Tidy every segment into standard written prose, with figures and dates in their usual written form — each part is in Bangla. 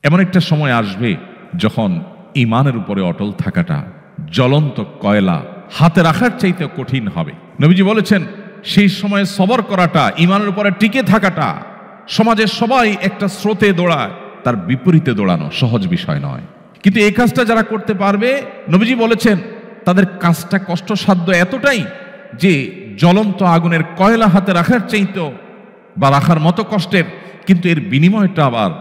এমন একটা সময় আসবে যখন ঈমানের উপরে অটল থাকাটা জ্বলন্ত কয়লা হাতে রাখার চাইতে কঠিন হবে। নবীজি বলেছেন সেই সময়ে সবর করাটা, ঈমানের উপরে টিকে থাকাটা, সমাজের সবাই একটা স্রোতে দৌড়ায়, তার বিপরীতে দৌড়ানো সহজ বিষয় নয়। কিন্তু এই কাজটা যারা করতে পারবে, নবীজি বলেছেন তাদের কাজটা কষ্টসাধ্য এতটাই যে জ্বলন্ত আগুনের কয়লা হাতে রাখার চাইতেও বা রাখার মতো কষ্টের, কিন্তু এর বিনিময়টা আবার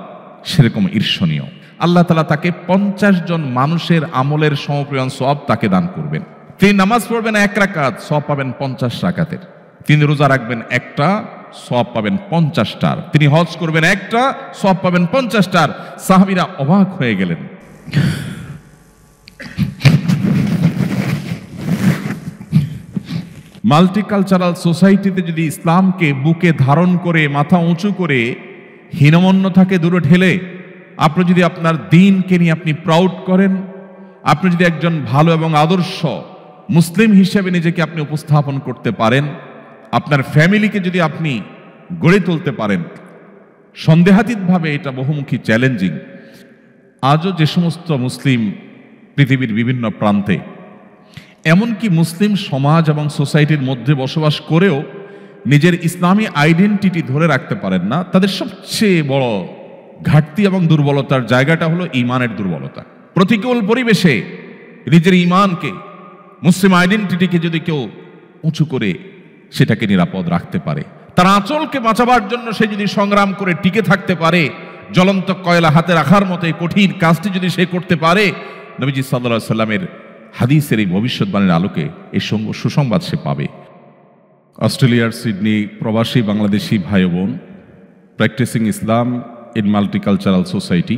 সেরকম ঈর্ষণীয়। আল্লাহ তাআলা তাকে 50 জন মানুষের আমলের সমপরিমাণ সওয়াব তাকে দান করবেন। তিনি নামাজ পড়বেন 1 রাকাত, সওয়াব পাবেন 50 রাকাতের। তিনি রোজা রাখবেন একটা, সওয়াব পাবেন 50টার। তিনি হজ করবেন একটা, সওয়াব পাবেন 50টার। সাহাবীরা অবাক হয়ে গেলেন। মাল্টিকালচারাল সোসাইটিতে যদি ইসলামকে বুকে ধারণ করে মাথা উঁচু করে হীনমন্যতাকে দূরে ঠেলে আপনি যদি আপনার দ্বীনকে নিয়ে আপনি প্রাউড করেন, আপনি যদি একজন ভালো এবং আদর্শ মুসলিম হিসেবে নিজেকে আপনি উপস্থাপন করতে পারেন, আপনার ফ্যামিলিকে যদি আপনি গড়ে তুলতে পারেন, সন্দেহাতীতভাবে এটা বহুমুখী চ্যালেঞ্জিং। আজও যে সমস্ত মুসলিম পৃথিবীর বিভিন্ন প্রান্তে, এমনকি মুসলিম সমাজ এবং সোসাইটির মধ্যে বসবাস করেও নিজের ইসলামী আইডেন্টিটি ধরে রাখতে পারেন না, তাদের সবচেয়ে বড় ঘাটতি এবং দুর্বলতার জায়গাটা হলো ঈমানের দুর্বলতা। প্রতিকূল পরিবেশে নিজের ঈমানকে, মুসলিম আইডেন্টিটিকে যদি কেউ উঁচু করে সেটাকে নিরাপদ রাখতে পারে, তার আঁচলকে বাঁচাবার জন্য সে যদি সংগ্রাম করে টিকে থাকতে পারে, জ্বলন্ত কয়লা হাতে রাখার মতো এই কঠিন কাজটি যদি সে করতে পারে, নবীজি সাল্লাল্লাহু আলাইহি সাল্লামের হাদিসের এই ভবিষ্যৎবাণীর আলোকে এই সুসংবাদ সে পাবে। অস্ট্রেলিয়ার সিডনি প্রবাসী বাংলাদেশি ভাই বোন, practising Islam in multicultural society,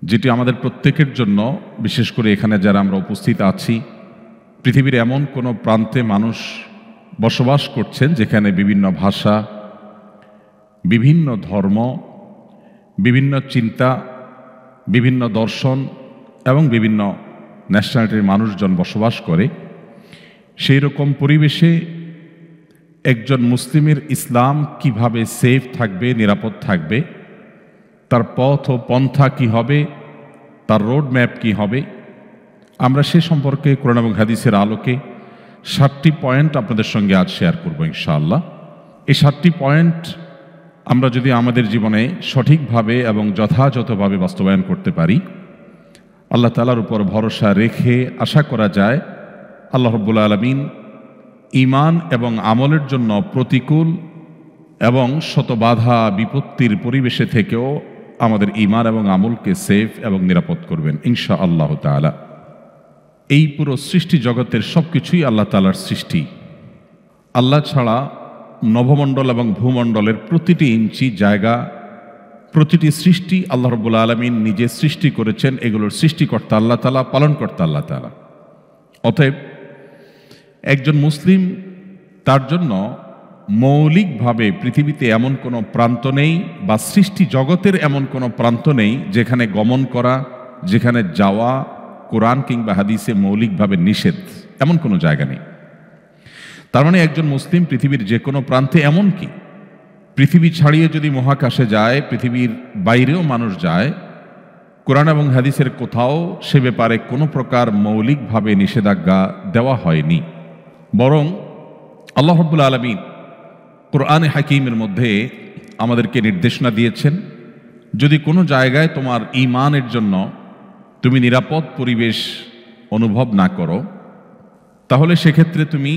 যেটি আমাদের প্রত্যেকের জন্য, বিশেষ করে এখানে যারা আমরা উপস্থিত আছি, পৃথিবীর এমন কোনো প্রান্তে মানুষ বসবাস করছেন যেখানে বিভিন্ন ভাষা, বিভিন্ন ধর্ম, বিভিন্ন চিন্তা, বিভিন্ন দর্শন এবং বিভিন্ন ন্যাশনালিটির মানুষজন বসবাস করে। সেই রকম পরিবেশে একজন মুসলিমের ইসলাম কিভাবে সেফ থাকবে, নিরাপদ থাকবে, তার পথ ও পন্থা কি হবে, তার রোড ম্যাপ কি হবে, আমরা সে সম্পর্কে কোরআন এবং হাদিসের আলোকে 7টি পয়েন্ট আপনাদের সঙ্গে আজ শেয়ার করব ইনশাআল্লাহ। এই 7টি পয়েন্ট আমরা যদি আমাদের জীবনে সঠিকভাবে এবং যথাযথভাবে বাস্তবায়ন করতে পারি, আল্লাহ তাআলার উপর ভরসা রেখে আশা করা যায় আল্লাহ রাব্বুল আলামিন ঈমান এবং আমলের জন্য প্রতিকূল এবং শত বাধা বিপত্তির পরিবেশে থেকেও আমাদের ঈমান এবং আমলকে সেফ এবং নিরাপদ করবেন ইনশাআল্লাহ তাআলা। এই পুরো সৃষ্টি জগতের সবকিছুই আল্লাহ তাআলার সৃষ্টি। আল্লাহ ছাড়া নভমণ্ডল এবং ভূমণ্ডলের প্রতিটি ইঞ্চি জায়গা, প্রতিটি সৃষ্টি আল্লাহ রাব্বুল আলামিন নিজে সৃষ্টি করেছেন। এগুলোর সৃষ্টিকর্তা আল্লাহ তাআলা, পালনকর্তা আল্লাহ তাআলা। অতএব একজন মুসলিম, তার জন্য মৌলিকভাবে পৃথিবীতে এমন কোনো প্রান্ত নেই বা সৃষ্টি জগতের এমন কোনো প্রান্ত নেই যেখানে গমন করা, যেখানে যাওয়া কোরআন কিংবা হাদিসে মৌলিকভাবে নিষেধ, এমন কোনো জায়গা নেই। তার মানে একজন মুসলিম পৃথিবীর যে কোনো প্রান্তে, এমনকি পৃথিবী ছাড়িয়ে যদি মহাকাশে যায়, পৃথিবীর বাইরেও মানুষ যায়, কোরআন এবং হাদিসের কোথাও সে ব্যাপারে কোনো প্রকার মৌলিকভাবে নিষেধাজ্ঞা দেওয়া হয়নি। বরং আল্লাহ রাব্বুল আলামিন কোরআনে হাকিমের মধ্যে আমাদেরকে নির্দেশনা দিয়েছেন, যদি কোনো জায়গায় তোমার ঈমানের জন্য তুমি নিরাপদ পরিবেশ অনুভব না করো, তাহলে সেক্ষেত্রে তুমি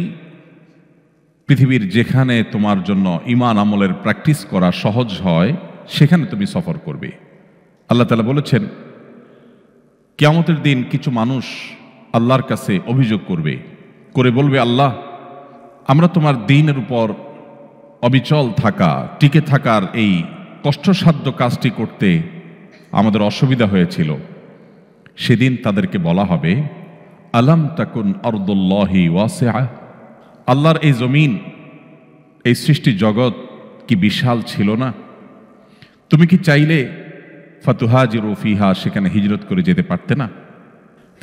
পৃথিবীর যেখানে তোমার জন্য ঈমান আমলের প্র্যাকটিস করা সহজ হয় সেখানে তুমি সফর করবে। আল্লাহ তাআলা বলেছেন, কিয়ামতের দিন কিছু মানুষ আল্লাহর কাছে অভিযোগ করে বলবে, আল্লাহ, আমরা তোমার দ্বীনের উপর অবিচল থাকা, টিকে থাকার এই কষ্টসাধ্য কাজটি করতে আমাদের অসুবিধা হয়েছিল। সেদিন তাদেরকে বলা হবে, আলাম তাকুন আরদুল্লাহি ওয়াসিআ, আল্লাহর এই জমিন, এই সৃষ্টি জগৎ কি বিশাল ছিল না? তুমি কি চাইলে ফাতুহাজিরু ফিহা, সেখানে হিজরত করে যেতে পারতে না?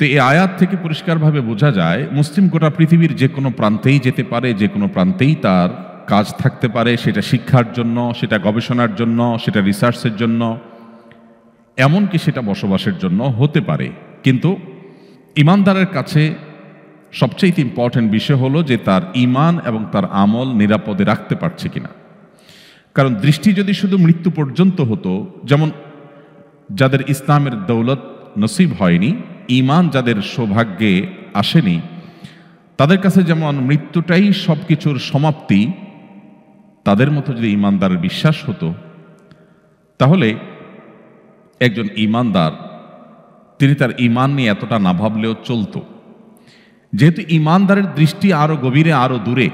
তো এই আয়াত থেকে পরিষ্কারভাবে বোঝা যায় মুসলিম গোটা পৃথিবীর যে কোনো প্রান্তেই যেতে পারে, যে কোনো প্রান্তেই তার কাজ থাকতে পারে, সেটা শিক্ষার জন্য, সেটা গবেষণার জন্য, সেটা রিসার্চের জন্য, এমনকি সেটা বসবাসের জন্য হতে পারে। কিন্তু ইমানদারের কাছে সবচেয়ে ইম্পর্টেন্ট বিষয় হলো যে তার ঈমান এবং তার আমল নিরাপদে রাখতে পারছে কিনা। কারণ দৃষ্টি যদি শুধু মৃত্যু পর্যন্ত হতো, যেমন যাদের ইসলামের দৌলত নসিব হয়নি, ঈমান যাদের সৌভাগ্যে আসেনি, তাদের কাছে যেমন মৃত্যুটাই সব কিছুর সমাপ্তি, তাদের মতো যদি ঈমানদারের বিশ্বাস হতো, তাহলে একজন ঈমানদার তিনি তার ঈমান নিয়ে এতটা না ভাবলেও চলতো। যেহেতু ঈমানদারের দৃষ্টি আরো গভীরে, আরো দূরে,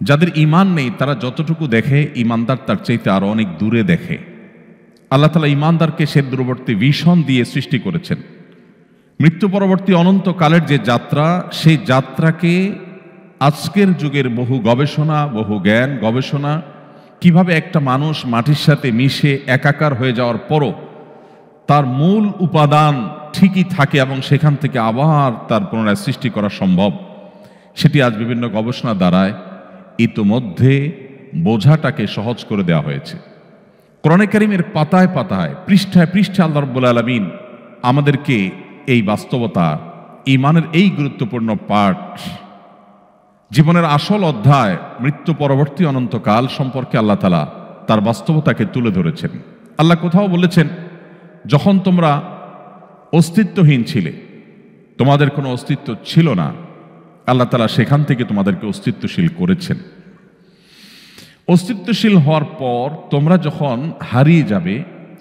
যাদের ঈমান নেই তারা যতটুকু দেখে ঈমানদার তার চাইতে আরো অনেক দূরে দেখে। আল্লাহ তাআলা ঈমানদারকে সে দূরবর্তী ভিশন দিয়ে সৃষ্টি করেছেন। মৃত্যু পরবর্তী অনন্তকালের যে যাত্রা, সেই যাত্রাকে আজকের যুগের বহু গবেষণা, বহু জ্ঞান গবেষণা, কিভাবে একটা মানুষ মাটির সাথে মিশে একাকার হয়ে যাওয়ার পরও তার মূল উপাদান ঠিকই থাকে এবং সেখান থেকে আবার তার পুনরায় সৃষ্টি করা সম্ভব, সেটি আজ বিভিন্ন গবেষণা দ্বারায় ইতোমধ্যে বোঝাটাকে সহজ করে দেওয়া হয়েছে। কোরআনে কারীমের পাতায় পাতায়, পৃষ্ঠায় পৃষ্ঠায় আল্লাহ রাব্বুল আলামিন আমাদেরকে এই বাস্তবতা, ঈমানের এই গুরুত্বপূর্ণ পাঠ, জীবনের আসল অধ্যায় মৃত্যু পরবর্তী অনন্তকাল সম্পর্কে আল্লাহ তাআলা তার বাস্তবতাকে তুলে ধরেছেন। আল্লাহ কোথাও বলেছেন, যখন তোমরা অস্তিত্বহীন ছিলে, তোমাদের কোনো অস্তিত্ব ছিল না, আল্লাহ তাআলা সেখান থেকে তোমাদেরকে অস্তিত্বশীল করেছেন। অস্তিত্বশীল হওয়ার পর তোমরা যখন হারিয়ে যাবে,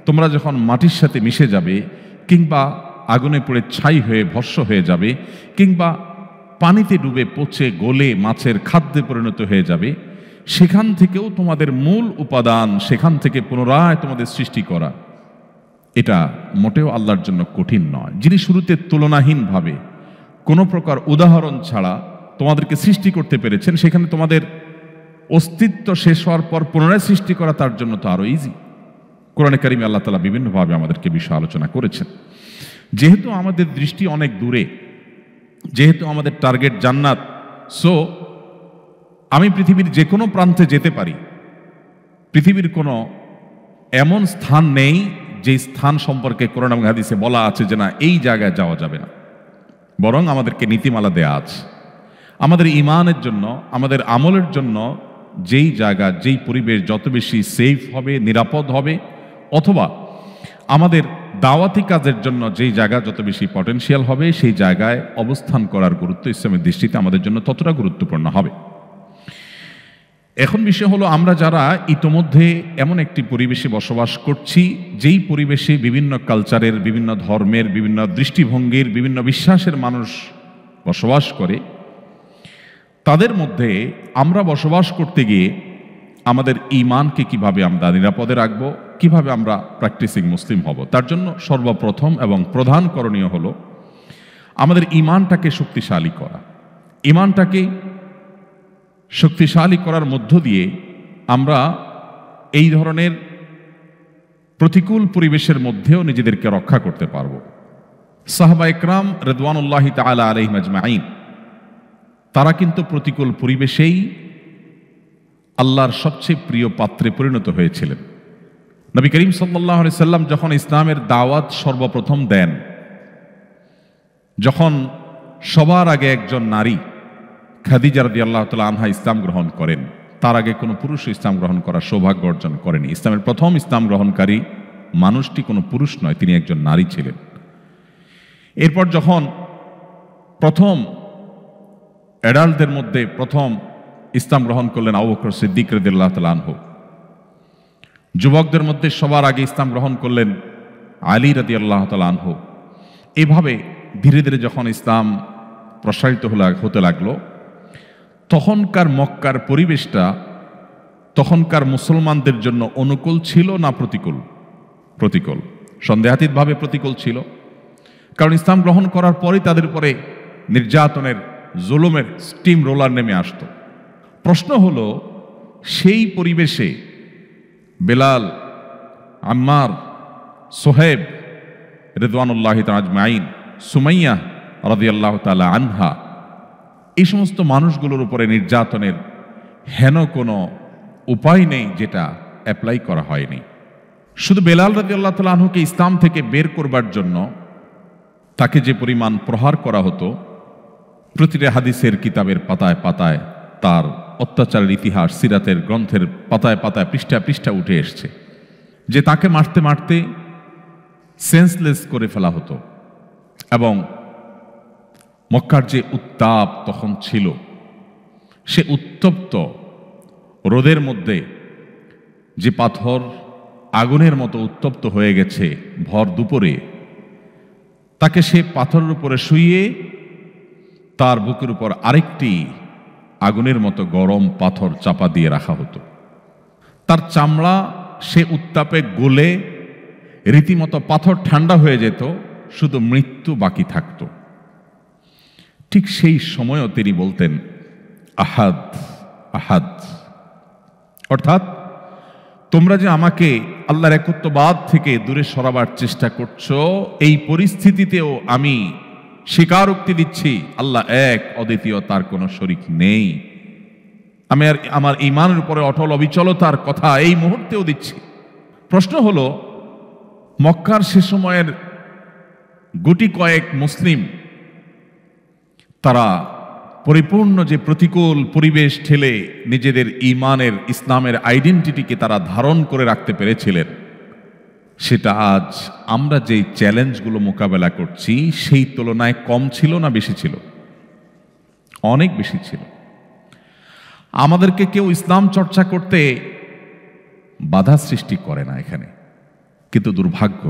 তোমরা যখন মাটির সাথে মিশে যাবে, কিংবা আগুনে পুড়ে ছাই হয়ে ভস্ম হয়ে যাবে, কিংবা পানিতে ডুবে পচে গলে মাছের খাদ্যে পরিণত হয়ে যাবে, সেখান থেকেও তোমাদের মূল উপাদান, সেখান থেকে পুনরায় তোমাদের সৃষ্টি করা, এটা মোটেও আল্লাহর জন্য কঠিন নয়। যিনি শুরুতে তুলনাহীনভাবে কোনো প্রকার উদাহরণ ছাড়া তোমাদেরকে সৃষ্টি করতে পেরেছেন, সেখানে তোমাদের অস্তিত্ব শেষ হওয়ার পর পুনরায় সৃষ্টি করা তার জন্য তো আরো ইজি। কোরআনে কারীমে আল্লাহ তাআলা বিভিন্নভাবে আমাদেরকে বিষয় আলোচনা করেছেন। যেহেতু আমাদের দৃষ্টি অনেক দূরে, যেহেতু আমাদের টার্গেট জান্নাত, সো আমি পৃথিবীর যে কোনো প্রান্তে যেতে পারি। পৃথিবীর কোনো এমন স্থান নেই যে স্থান সম্পর্কে কোরআন এবং হাদিসে বলা আছে যে না, এই জায়গায় যাওয়া যাবে না। বরং আমাদেরকে নীতিমালা দেয়া আছে আমাদের ঈমানের জন্য, আমাদের আমলের জন্য। যেই জায়গা, যেই পরিবেশ যত বেশি সেফ হবে, নিরাপদ হবে, অথবা আমাদের দাওয়াতি কাজের জন্য যেই জায়গা যত বেশি পটেনশিয়াল হবে, সেই জায়গায় অবস্থান করার গুরুত্ব ইসলামের দৃষ্টিতে আমাদের জন্য ততটা গুরুত্বপূর্ণ হবে। এখন বিষয় হলো, আমরা যারা ইতোমধ্যে এমন একটি পরিবেশে বসবাস করছি, যেই পরিবেশে বিভিন্ন কালচারের, বিভিন্ন ধর্মের, বিভিন্ন দৃষ্টিভঙ্গির, বিভিন্ন বিশ্বাসের মানুষ বসবাস করে, তাদের মধ্যে আমরা বসবাস করতে গিয়ে আমাদের ঈমানকে কিভাবে আমরা নিরাপদে রাখবো, কিভাবে আমরা প্র্যাকটিসিং মুসলিম হব, তার জন্য সর্বপ্রথম এবং প্রধান করণীয় হলো আমাদের ঈমানটাকে শক্তিশালী করা। ঈমানটাকে শক্তিশালী করার মধ্য দিয়ে আমরা এই ধরনের প্রতিকূল পরিবেশের মধ্যেও নিজেদেরকে রক্ষা করতে পারব। সাহাবা ইকরাম রিদওয়ানুল্লাহি তাআলা আলাইহিম আজমাইন, তারা কিন্তু প্রতিকূল পরিবেশেই আল্লাহর সবচেয়ে প্রিয় পাত্রে পরিণত হয়েছিলেন। নবী করিম সাল্লাল্লাহু আলাইহি সাল্লাম যখন ইসলামের দাওয়াত সর্বপ্রথম দেন, যখন সবার আগে একজন নারী খাদিজা রাদিয়াল্লাহু তাআলা আনহা ইসলাম গ্রহণ করেন, তার আগে কোনো পুরুষ ইসলাম গ্রহণ করার সৌভাগ্য অর্জন করেনি। ইসলামের প্রথম ইসলাম গ্রহণকারী মানুষটি কোনো পুরুষ নয়, তিনি একজন নারী ছিলেন। এরপর যখন প্রথম অ্যাডাল্টদের মধ্যে প্রথম ইসলাম গ্রহণ করলেন আবু বকর সিদ্দিক রাদিয়াল্লাহু তাআলা আনহু, যুবকদের মধ্যে সবার আগে ইসলাম গ্রহণ করলেন আলী রাদিয়াল্লাহু তাআলা আনহু। এভাবে ধীরে ধীরে যখন ইসলাম প্রসারিত হতে লাগলো, তখনকার মক্কার পরিবেশটা তখনকার মুসলমানদের জন্য অনুকূল ছিল না প্রতিকূল? প্রতিকূল, সন্দেহাতীতভাবে প্রতিকূল ছিল। কারণ ইসলাম গ্রহণ করার পরই তাদের উপরে নির্যাতনের, জুলুমের স্টিম রোলার নেমে আসতো। প্রশ্ন হলো, সেই পরিবেশে বেলাল, আম্মার, সোহেব রিদওয়ানুল্লাহি তাআলা আজমাইন, সুমাইয়া রাদিয়াল্লাহু তাআলা আনহা, এই সমস্ত মানুষগুলোর উপরে নির্যাতনের হেন কোনো উপায় নেই যেটা অ্যাপ্লাই করা হয়নি। শুধু বেলাল রাদিয়াল্লাহু তাআলা আনহুকে ইসলাম থেকে বের করবার জন্য তাকে যে পরিমাণ প্রহার করা হতো, প্রতিটা হাদিসের কিতাবের পাতায় পাতায় তার অত্যাচারের ইতিহাস সিরাতের গ্রন্থের পাতায় পাতায় পৃষ্ঠা পৃষ্ঠা উঠে এসছে, যে তাকে মারতে মারতে সেন্সলেস করে ফেলা হতো। এবং মক্কার যে উত্তাপ তখন ছিল, সে উত্তপ্ত রোদের মধ্যে যে পাথর আগুনের মতো উত্তপ্ত হয়ে গেছে ভর দুপুরে, তাকে সে পাথরের উপরে শুইয়ে তার বুকের উপর আরেকটি আগুনের মতো গরম পাথর চাপা দিয়ে রাখা হতো। তার চামড়া সে উত্তাপে গলে রীতিমতো পাথর ঠান্ডা হয়ে যেত, শুধু মৃত্যু বাকি থাকত। ঠিক সেই সময়ও তিনি বলতেন আহাদ আহাদ, অর্থাৎ তোমরা যে আমাকে আল্লাহর একত্ববাদ থেকে দূরে সরাবার চেষ্টা করছো, এই পরিস্থিতিতেও আমি স্বীকারোক্তি দিচ্ছি আল্লাহ এক, অদ্বিতীয়, তার কোনো শরীক নেই। আমি আর আমার ঈমানের উপরে অটল অবিচলতার কথা এই মুহূর্তেও দিচ্ছি। প্রশ্ন হলো, মক্কার সে সময়ের গুটি কয়েক মুসলিম তারা পরিপূর্ণ যে প্রতিকূল পরিবেশ ঠেলে নিজেদের ঈমানের ইসলামের আইডেন্টিটিকে তারা ধারণ করে রাখতে পেরেছিলেন, সেটা আজ আমরা যে চ্যালেঞ্জগুলো মোকাবেলা করছি সেই তুলনায় কম ছিল না বেশি ছিল? অনেক বেশি ছিল। আমাদেরকে কেউ ইসলাম চর্চা করতে বাধা সৃষ্টি করে না এখানে, কিন্তু দুর্ভাগ্য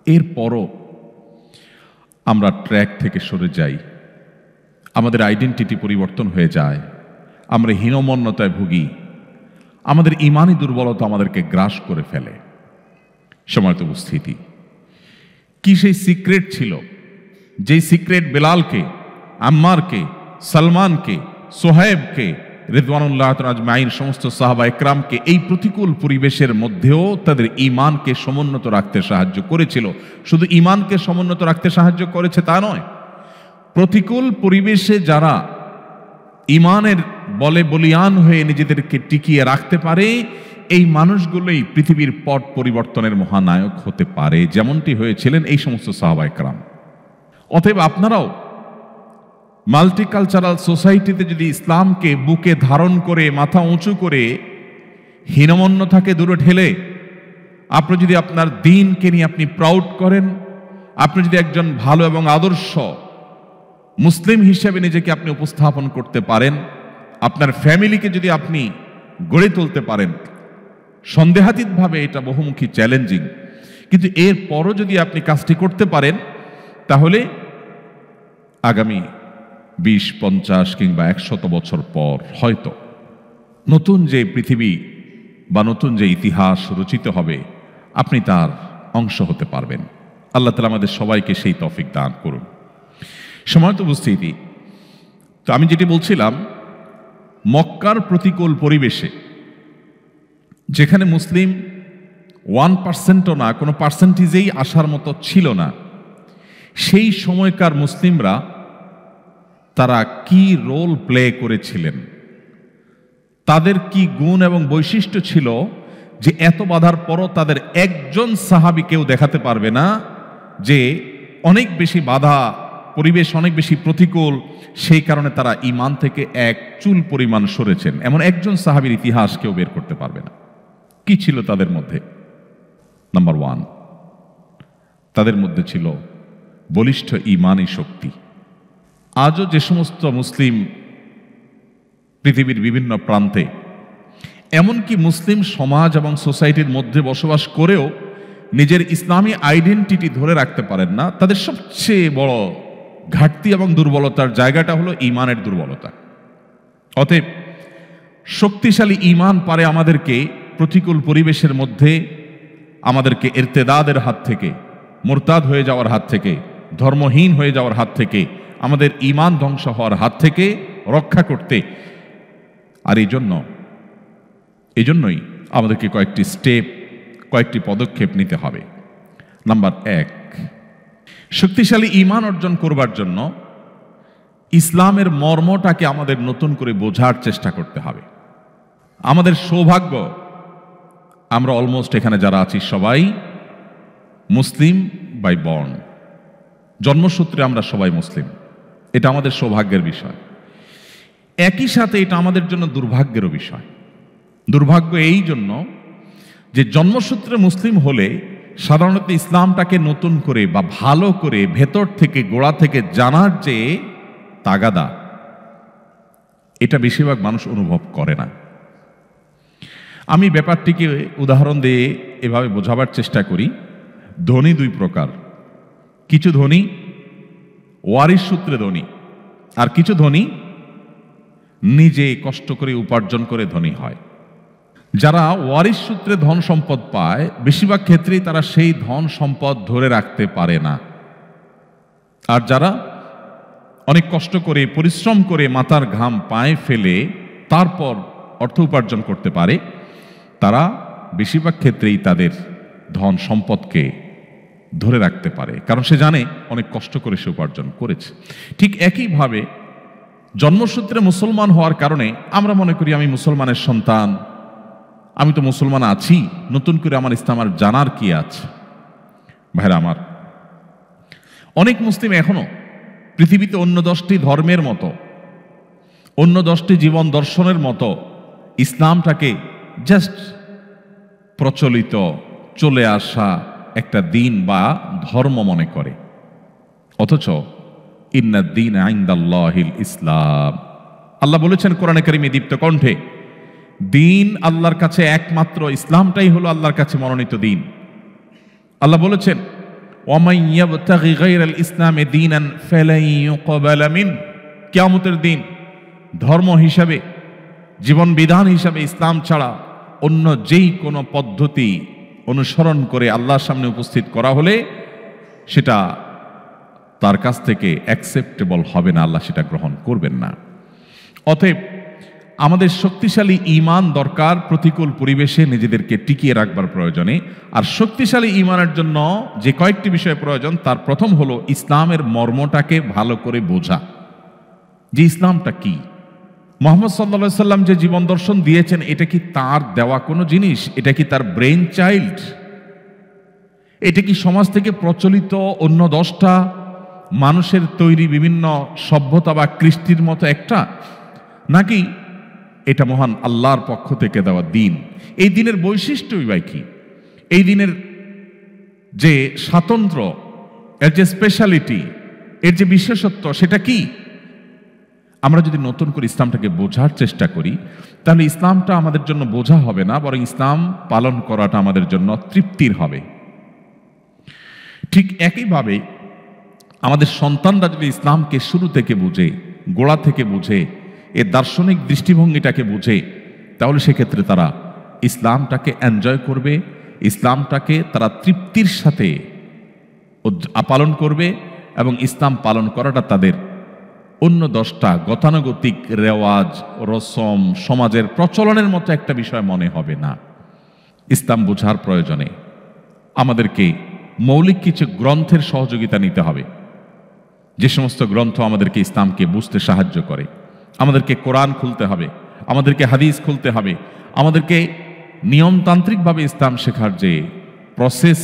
এরপরও আমরা ট্র্যাক থেকে সরে যাই, আমাদের আইডেন্টিটি পরিবর্তন হয়ে যায়, আমরা হীনমন্যতায় ভুগি, আমাদের ঈমানি দুর্বলতা আমাদেরকে গ্রাস করে ফেলে। সময়ত উপস্থিতি, কি সেই সিক্রেট ছিল, যেই সিক্রেট বেলালকে, আম্মারকে, সালমানকে, সোহেবকে রিদওয়ানুল্লাহ আজমাইন সমস্ত সাহাবা একরামকে এই প্রতিকূল পরিবেশের মধ্যেও তাদের ঈমানকে সমুন্নত রাখতে সাহায্য করেছিল। শুধু ঈমানকে সমুন্নত রাখতে সাহায্য করেছে তা নয়, প্রতিকূল পরিবেশে যারা ঈমানের বলে বলিয়ান হয়ে নিজেদেরকে টিকিয়ে রাখতে পারে, এই মানুষগুলোই পৃথিবীর পট পরিবর্তনের মহানায়ক হতে পারে, যেমনটি হয়েছিলেন এই সমস্ত সাহাবা একরাম। অতএব আপনারাও মাল্টিকালচারাল সোসাইটিতে যদি ইসলামকে বুকে ধারণ করে মাথা উঁচু করে হীনমন্যতাকে দূরে ঠেলে আপনি যদি আপনার দ্বীনকে নিয়ে আপনি প্রাউড করেন, আপনি যদি একজন ভালো এবং আদর্শ মুসলিম হিসেবে নিজেকে আপনি উপস্থাপন করতে পারেন, আপনার ফ্যামিলিকে যদি আপনি গড়ে তুলতে পারেন, সন্দেহাতীতভাবে এটা বহুমুখী চ্যালেঞ্জিং, কিন্তু এরপরও যদি আপনি কাজটি করতে পারেন, তাহলে আগামী 20, 50 কিংবা 100 বছর পর হয়তো নতুন যে পৃথিবী বা নতুন যে ইতিহাস রচিত হবে, আপনি তার অংশ হতে পারবেন। আল্লাহ তাআলা আমাদের সবাইকে সেই তৌফিক দান করুন। সময়ত উপস্থিতি, তো আমি যেটি বলছিলাম, মক্কার প্রতিকূল পরিবেশে যেখানে মুসলিম 1%ও না, কোনো পার্সেন্টেজেই আসার মতো ছিল না, সেই সময়কার মুসলিমরা তারা কি রোল প্লে করেছিলেন, তাদের কি গুণ এবং বৈশিষ্ট্য ছিল যে এত বাধার পরও তাদের একজন সাহাবী কেউ দেখাতে পারবে না যে অনেক বেশি বাধা, পরিবেশ অনেক বেশি প্রতিকূল, সেই কারণে তারা ঈমান থেকে এক চুল পরিমাণ সরেছেন, এমন একজন সাহাবীর ইতিহাস কেউ বের করতে পারবে না। কি ছিল তাদের মধ্যে? নাম্বার 1, তাদের মধ্যে ছিল বলিষ্ঠ ঈমানী শক্তি। আজও যে সমস্ত মুসলিম পৃথিবীর বিভিন্ন প্রান্তে, এমনকি মুসলিম সমাজ এবং সোসাইটির মধ্যে বসবাস করেও নিজের ইসলামী আইডেন্টিটি ধরে রাখতে পারেন না, তাদের সবচেয়ে বড় ঘাটতি এবং দুর্বলতার জায়গাটা হলো ঈমানের দুর্বলতা। অতএব শক্তিশালী ঈমান পারে আমাদেরকে প্রতিকূল পরিবেশের মধ্যে আমাদেরকে ইরতেদাদের হাত থেকে, মুরতাদ হয়ে যাওয়ার হাত থেকে, ধর্মহীন হয়ে যাওয়ার হাত থেকে, আমাদের ঈমান ধ্বংস হওয়ার হাত থেকে রক্ষা করতে। আর এই জন্যই আমাদেরকে কয়েকটি পদক্ষেপ নিতে হবে। নাম্বার 1, শক্তিশালী ঈমান অর্জন করবার জন্য ইসলামের মর্মটাকে আমাদের নতুন করে বোঝার চেষ্টা করতে হবে। আমাদের সৌভাগ্য, আমরা অলমোস্ট এখানে যারা আছি সবাই মুসলিম বাই বর্ন, জন্মসূত্রে আমরা সবাই মুসলিম। এটা আমাদের সৌভাগ্যের বিষয়। একই সাথে এটা আমাদের জন্য দুর্ভাগ্যেরও বিষয়। দুর্ভাগ্য এই জন্য যে জন্মসূত্রে মুসলিম হলে সাধারণত ইসলামটাকে নতুন করে বা ভালো করে ভেতর থেকে গোড়া থেকে জানার যে তাগাদা, এটা বেশিরভাগ মানুষ অনুভব করে না। আমি ব্যাপারটিকে উদাহরণ দিয়ে এভাবে বোঝাবার চেষ্টা করি। ধনী দুই প্রকার, কিছু ধনী ওয়ারিশ সূত্রে ধনী, আর কিছু ধনী নিজে কষ্ট করে উপার্জন করে ধনী হয়। যারা ওয়ারিশ সূত্রে ধন সম্পদ পায়, বেশিরভাগ ক্ষেত্রেই তারা সেই ধন সম্পদ ধরে রাখতে পারে না। আর যারা অনেক কষ্ট করে পরিশ্রম করে মাথার ঘাম পায়ে ফেলে তারপর অর্থ উপার্জন করতে পারে, তারা বেশিরভাগ ক্ষেত্রেই তাদের ধন সম্পদকে ধরে রাখতে পারে, কারণ সে জানে অনেক কষ্ট করে সে উপার্জন করেছে। ঠিক একইভাবে জন্মসূত্রে মুসলমান হওয়ার কারণে আমরা মনে করি আমি মুসলমানের সন্তান, আমি তো মুসলমান আছি, নতুন করে আমার ইসলাম আর জানার কি আছে। ভাইরা আমার, অনেক মুসলিম এখনো পৃথিবীতে অন্য 10টি ধর্মের মতো, অন্য 10টি জীবন দর্শনের মতো ইসলামটাকে জাস্ট প্রচলিত চলে আসা একটা দিন বা ধর্ম মনে করে। অথচ ইন্নাদ-দীন ইনদাল্লাহিল ইসলাম, আল্লাহ বলেছেন কোরআনে কারিমে দীপ্ত কণ্ঠে, দিন আল্লাহর কাছে একমাত্র ইসলামটাই হলো আল্লাহর কাছে মনোনীত দিন। আল্লাহ বলেছেন ওয়ামান ইয়াবতাগি গায়রাল ইসলামি দীনান ফালান ইউকবালা মিন, কিয়ামতের দিন ধর্ম হিসাবে, জীবন বিধান হিসাবে ইসলাম ছাড়া অন্য যেই কোনো পদ্ধতি অনুসরণ করে আল্লাহর সামনে উপস্থিত করা হলে সেটা তার কাছ থেকে অ্যাকসেপ্টেবল হবে না, আল্লাহ সেটা গ্রহণ করবেন না। অতএব আমাদের শক্তিশালী ঈমান দরকার প্রতিকূল পরিবেশে নিজেদেরকে টিকিয়ে রাখবার প্রয়োজনে। আর শক্তিশালী ঈমানের জন্য যে কয়েকটি বিষয় প্রয়োজন, তার প্রথম হলো ইসলামের মর্মটাকে ভালো করে বোঝা, যে ইসলামটা কি। মুহাম্মদ সাল্লাল্লাহু আলাইহি সাল্লাম যে জীবন দর্শন দিয়েছেন, এটা কি তার দেওয়া কোনো জিনিস? এটা কি তার ব্রেইন চাইল্ড? এটা কি সমাজ থেকে প্রচলিত অন্য 10টা মানুষের তৈরি বিভিন্ন সভ্যতা বা কৃষ্টির মতো একটা, নাকি এটা মহান আল্লাহর পক্ষ থেকে দেওয়া দিন? এই দিনের বৈশিষ্ট্যই বা কি? এই দিনের যে স্বাতন্ত্র্য, এর যে স্পেশালিটি, এর যে বিশেষত্ব, সেটা কি? আমরা যদি নতুন করে ইসলামটাকে বোঝার চেষ্টা করি, তাহলে ইসলামটা আমাদের জন্য বোঝা হবে না, বরং ইসলাম পালন করাটা আমাদের জন্য তৃপ্তির হবে। ঠিক একইভাবে আমাদের সন্তানরা যদি ইসলামকে শুরু থেকে বুঝে, গোড়া থেকে বুঝে, এর দার্শনিক দৃষ্টিভঙ্গিটাকে বুঝে, তাহলে সেক্ষেত্রে তারা ইসলামটাকে এনজয় করবে, ইসলামটাকে তারা তৃপ্তির সাথে পালন করবে, এবং ইসলাম পালন করাটা তাদের অন্য 10টা গতানুগতিক রেওয়াজ, রসম, সমাজের প্রচলনের মতো একটা বিষয় মনে হবে না। ইসলাম বোঝার প্রয়োজনে আমাদেরকে মৌলিক কিছু গ্রন্থের সহযোগিতা নিতে হবে, যে সমস্ত গ্রন্থ আমাদেরকে ইসলামকে বুঝতে সাহায্য করে। আমাদেরকে কোরআন খুলতে হবে, আমাদেরকে হাদিস খুলতে হবে, আমাদেরকে নিয়মতান্ত্রিকভাবে ইসলাম শেখার যে প্রসেস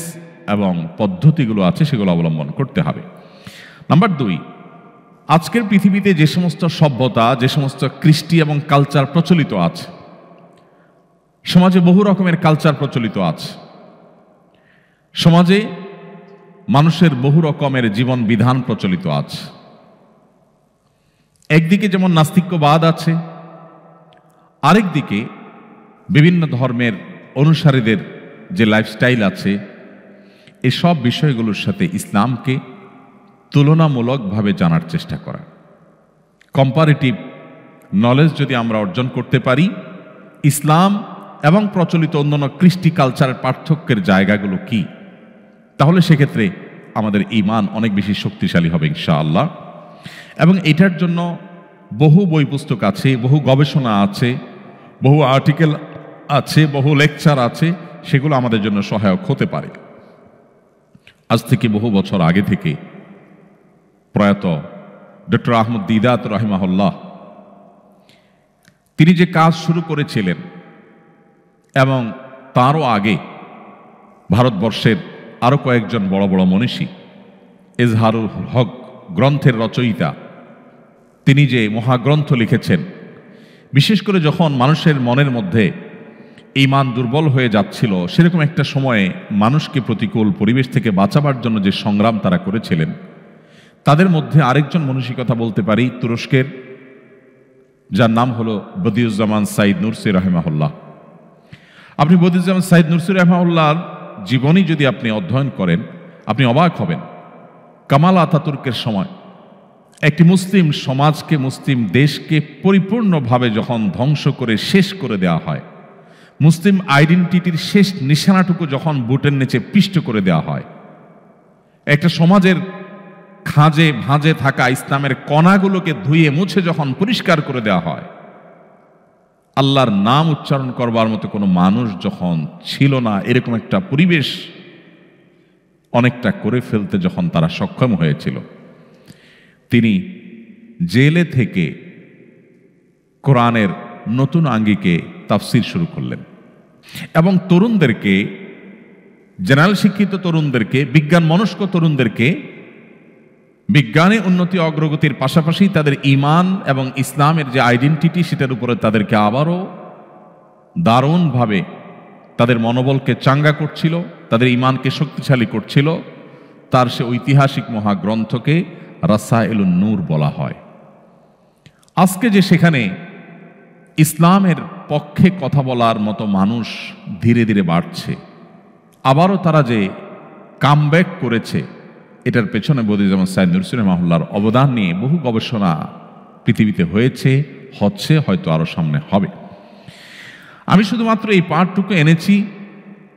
এবং পদ্ধতিগুলো আছে সেগুলো অবলম্বন করতে হবে। নাম্বার 2, আজকের পৃথিবীতে যে সমস্ত সভ্যতা, যে সমস্ত কৃষ্টি এবং কালচার প্রচলিত আছে, সমাজে বহু রকমের কালচার প্রচলিত আছে, সমাজে মানুষের বহু রকমের জীবন বিধান প্রচলিত আছে। একদিকে যেমন নাস্তিক্যবাদ আছে, আরেকদিকে বিভিন্ন ধর্মের অনুসারীদের যে লাইফস্টাইল আছে, এসব বিষয়গুলোর সাথে ইসলামকে তুলনামূলকভাবে জানার চেষ্টা করা। কম্পারেটিভ নলেজ যদি আমরা অর্জন করতে পারি, ইসলাম এবং প্রচলিত অন্যান্য কৃষ্টি কালচারের পার্থক্যের জায়গাগুলো কি, তাহলে সেক্ষেত্রে আমাদের ঈমান অনেক বেশি শক্তিশালী হবে ইনশাআল্লাহ। এবং এটার জন্য বহু বই পুস্তক আছে, বহু গবেষণা আছে, বহু আর্টিকেল আছে, বহু লেকচার আছে, সেগুলো আমাদের জন্য সহায়ক হতে পারে। আজ থেকে বহু বছর আগে থেকে প্রয়াত ডক্টর আহমদ দিদাত রাহিমাহুল্লাহ, তিনি যে কাজ শুরু করেছিলেন এবং তারও আগে ভারতবর্ষের আরও কয়েকজন বড় বড় মনীষী, এজহারুল হক গ্রন্থের রচয়িতা, তিনি যে মহাগ্রন্থ লিখেছেন, বিশেষ করে যখন মানুষের মনের মধ্যে ঈমান দুর্বল হয়ে যাচ্ছিল, সেরকম একটা সময়ে মানুষকে প্রতিকূল পরিবেশ থেকে বাঁচাবার জন্য যে সংগ্রাম তারা করেছিলেন, তাদের মধ্যে আরেকজন মনীষী কথা বলতে পারি, তুরস্কের, যার নাম হলো বদিউজ্জামান সাইদ নুরসি রাহিমাহুল্লাহ। আপনি বদিউজ্জামান সাইদ নুরসি রাহিমাহুল্লাহর জীবনী যদি আপনি অধ্যয়ন করেন, আপনি অবাক হবেন। কামাল আতাতুর্কের সময় একটি মুসলিম সমাজকে, মুসলিম দেশকে পরিপূর্ণভাবে যখন ধ্বংস করে শেষ করে দেওয়া হয়, মুসলিম আইডেন্টিটির শেষ নিশানাটুকু যখন বুটের নিচে পিষ্ট করে দেওয়া হয়, একটা সমাজের খাঁজে ভাঁজে থাকা ইসলামের কণাগুলোকে ধুয়ে মুছে যখন পরিষ্কার করে দেওয়া হয়, আল্লাহর নাম উচ্চারণ করবার মতো কোনো মানুষ যখন ছিল না, এরকম একটা পরিবেশ অনেকটা করে ফেলতে যখন তারা সক্ষম হয়েছিল, তিনি জেলে থেকে কোরআনের নতুন আঙ্গিকে তাফসির শুরু করলেন এবং তরুণদেরকে, জেনারেল শিক্ষিত তরুণদেরকে, বিজ্ঞান মনস্ক তরুণদেরকে বিজ্ঞানে উন্নতি অগ্রগতির পাশাপাশি তাদের ঈমান এবং ইসলামের যে আইডেন্টিটি, সেটার উপরে তাদেরকে আবারও দারুণভাবে তাদের মনোবলকে চাঙ্গা করছিল, তাদের ঈমানকে শক্তিশালী করছিল। তার সে ঐতিহাসিক মহাগ্রন্থকে রাসায়েলুন নূর বলা হয়। আজকে যে সেখানে ইসলামের পক্ষে কথা বলার মতো মানুষ ধীরে ধীরে বাড়ছে, আবারও তারা যে কামব্যাক করেছে, এটার পেছনে বদিউজ্জামান সাইদ নুরসি রাহিমাহুল্লাহর অবদান নিয়ে বহু গবেষণা পৃথিবীতে হয়েছে, হচ্ছে, হয়তো আরও সামনে হবে। আমি শুধুমাত্র এই পার্টটুকু এনেছি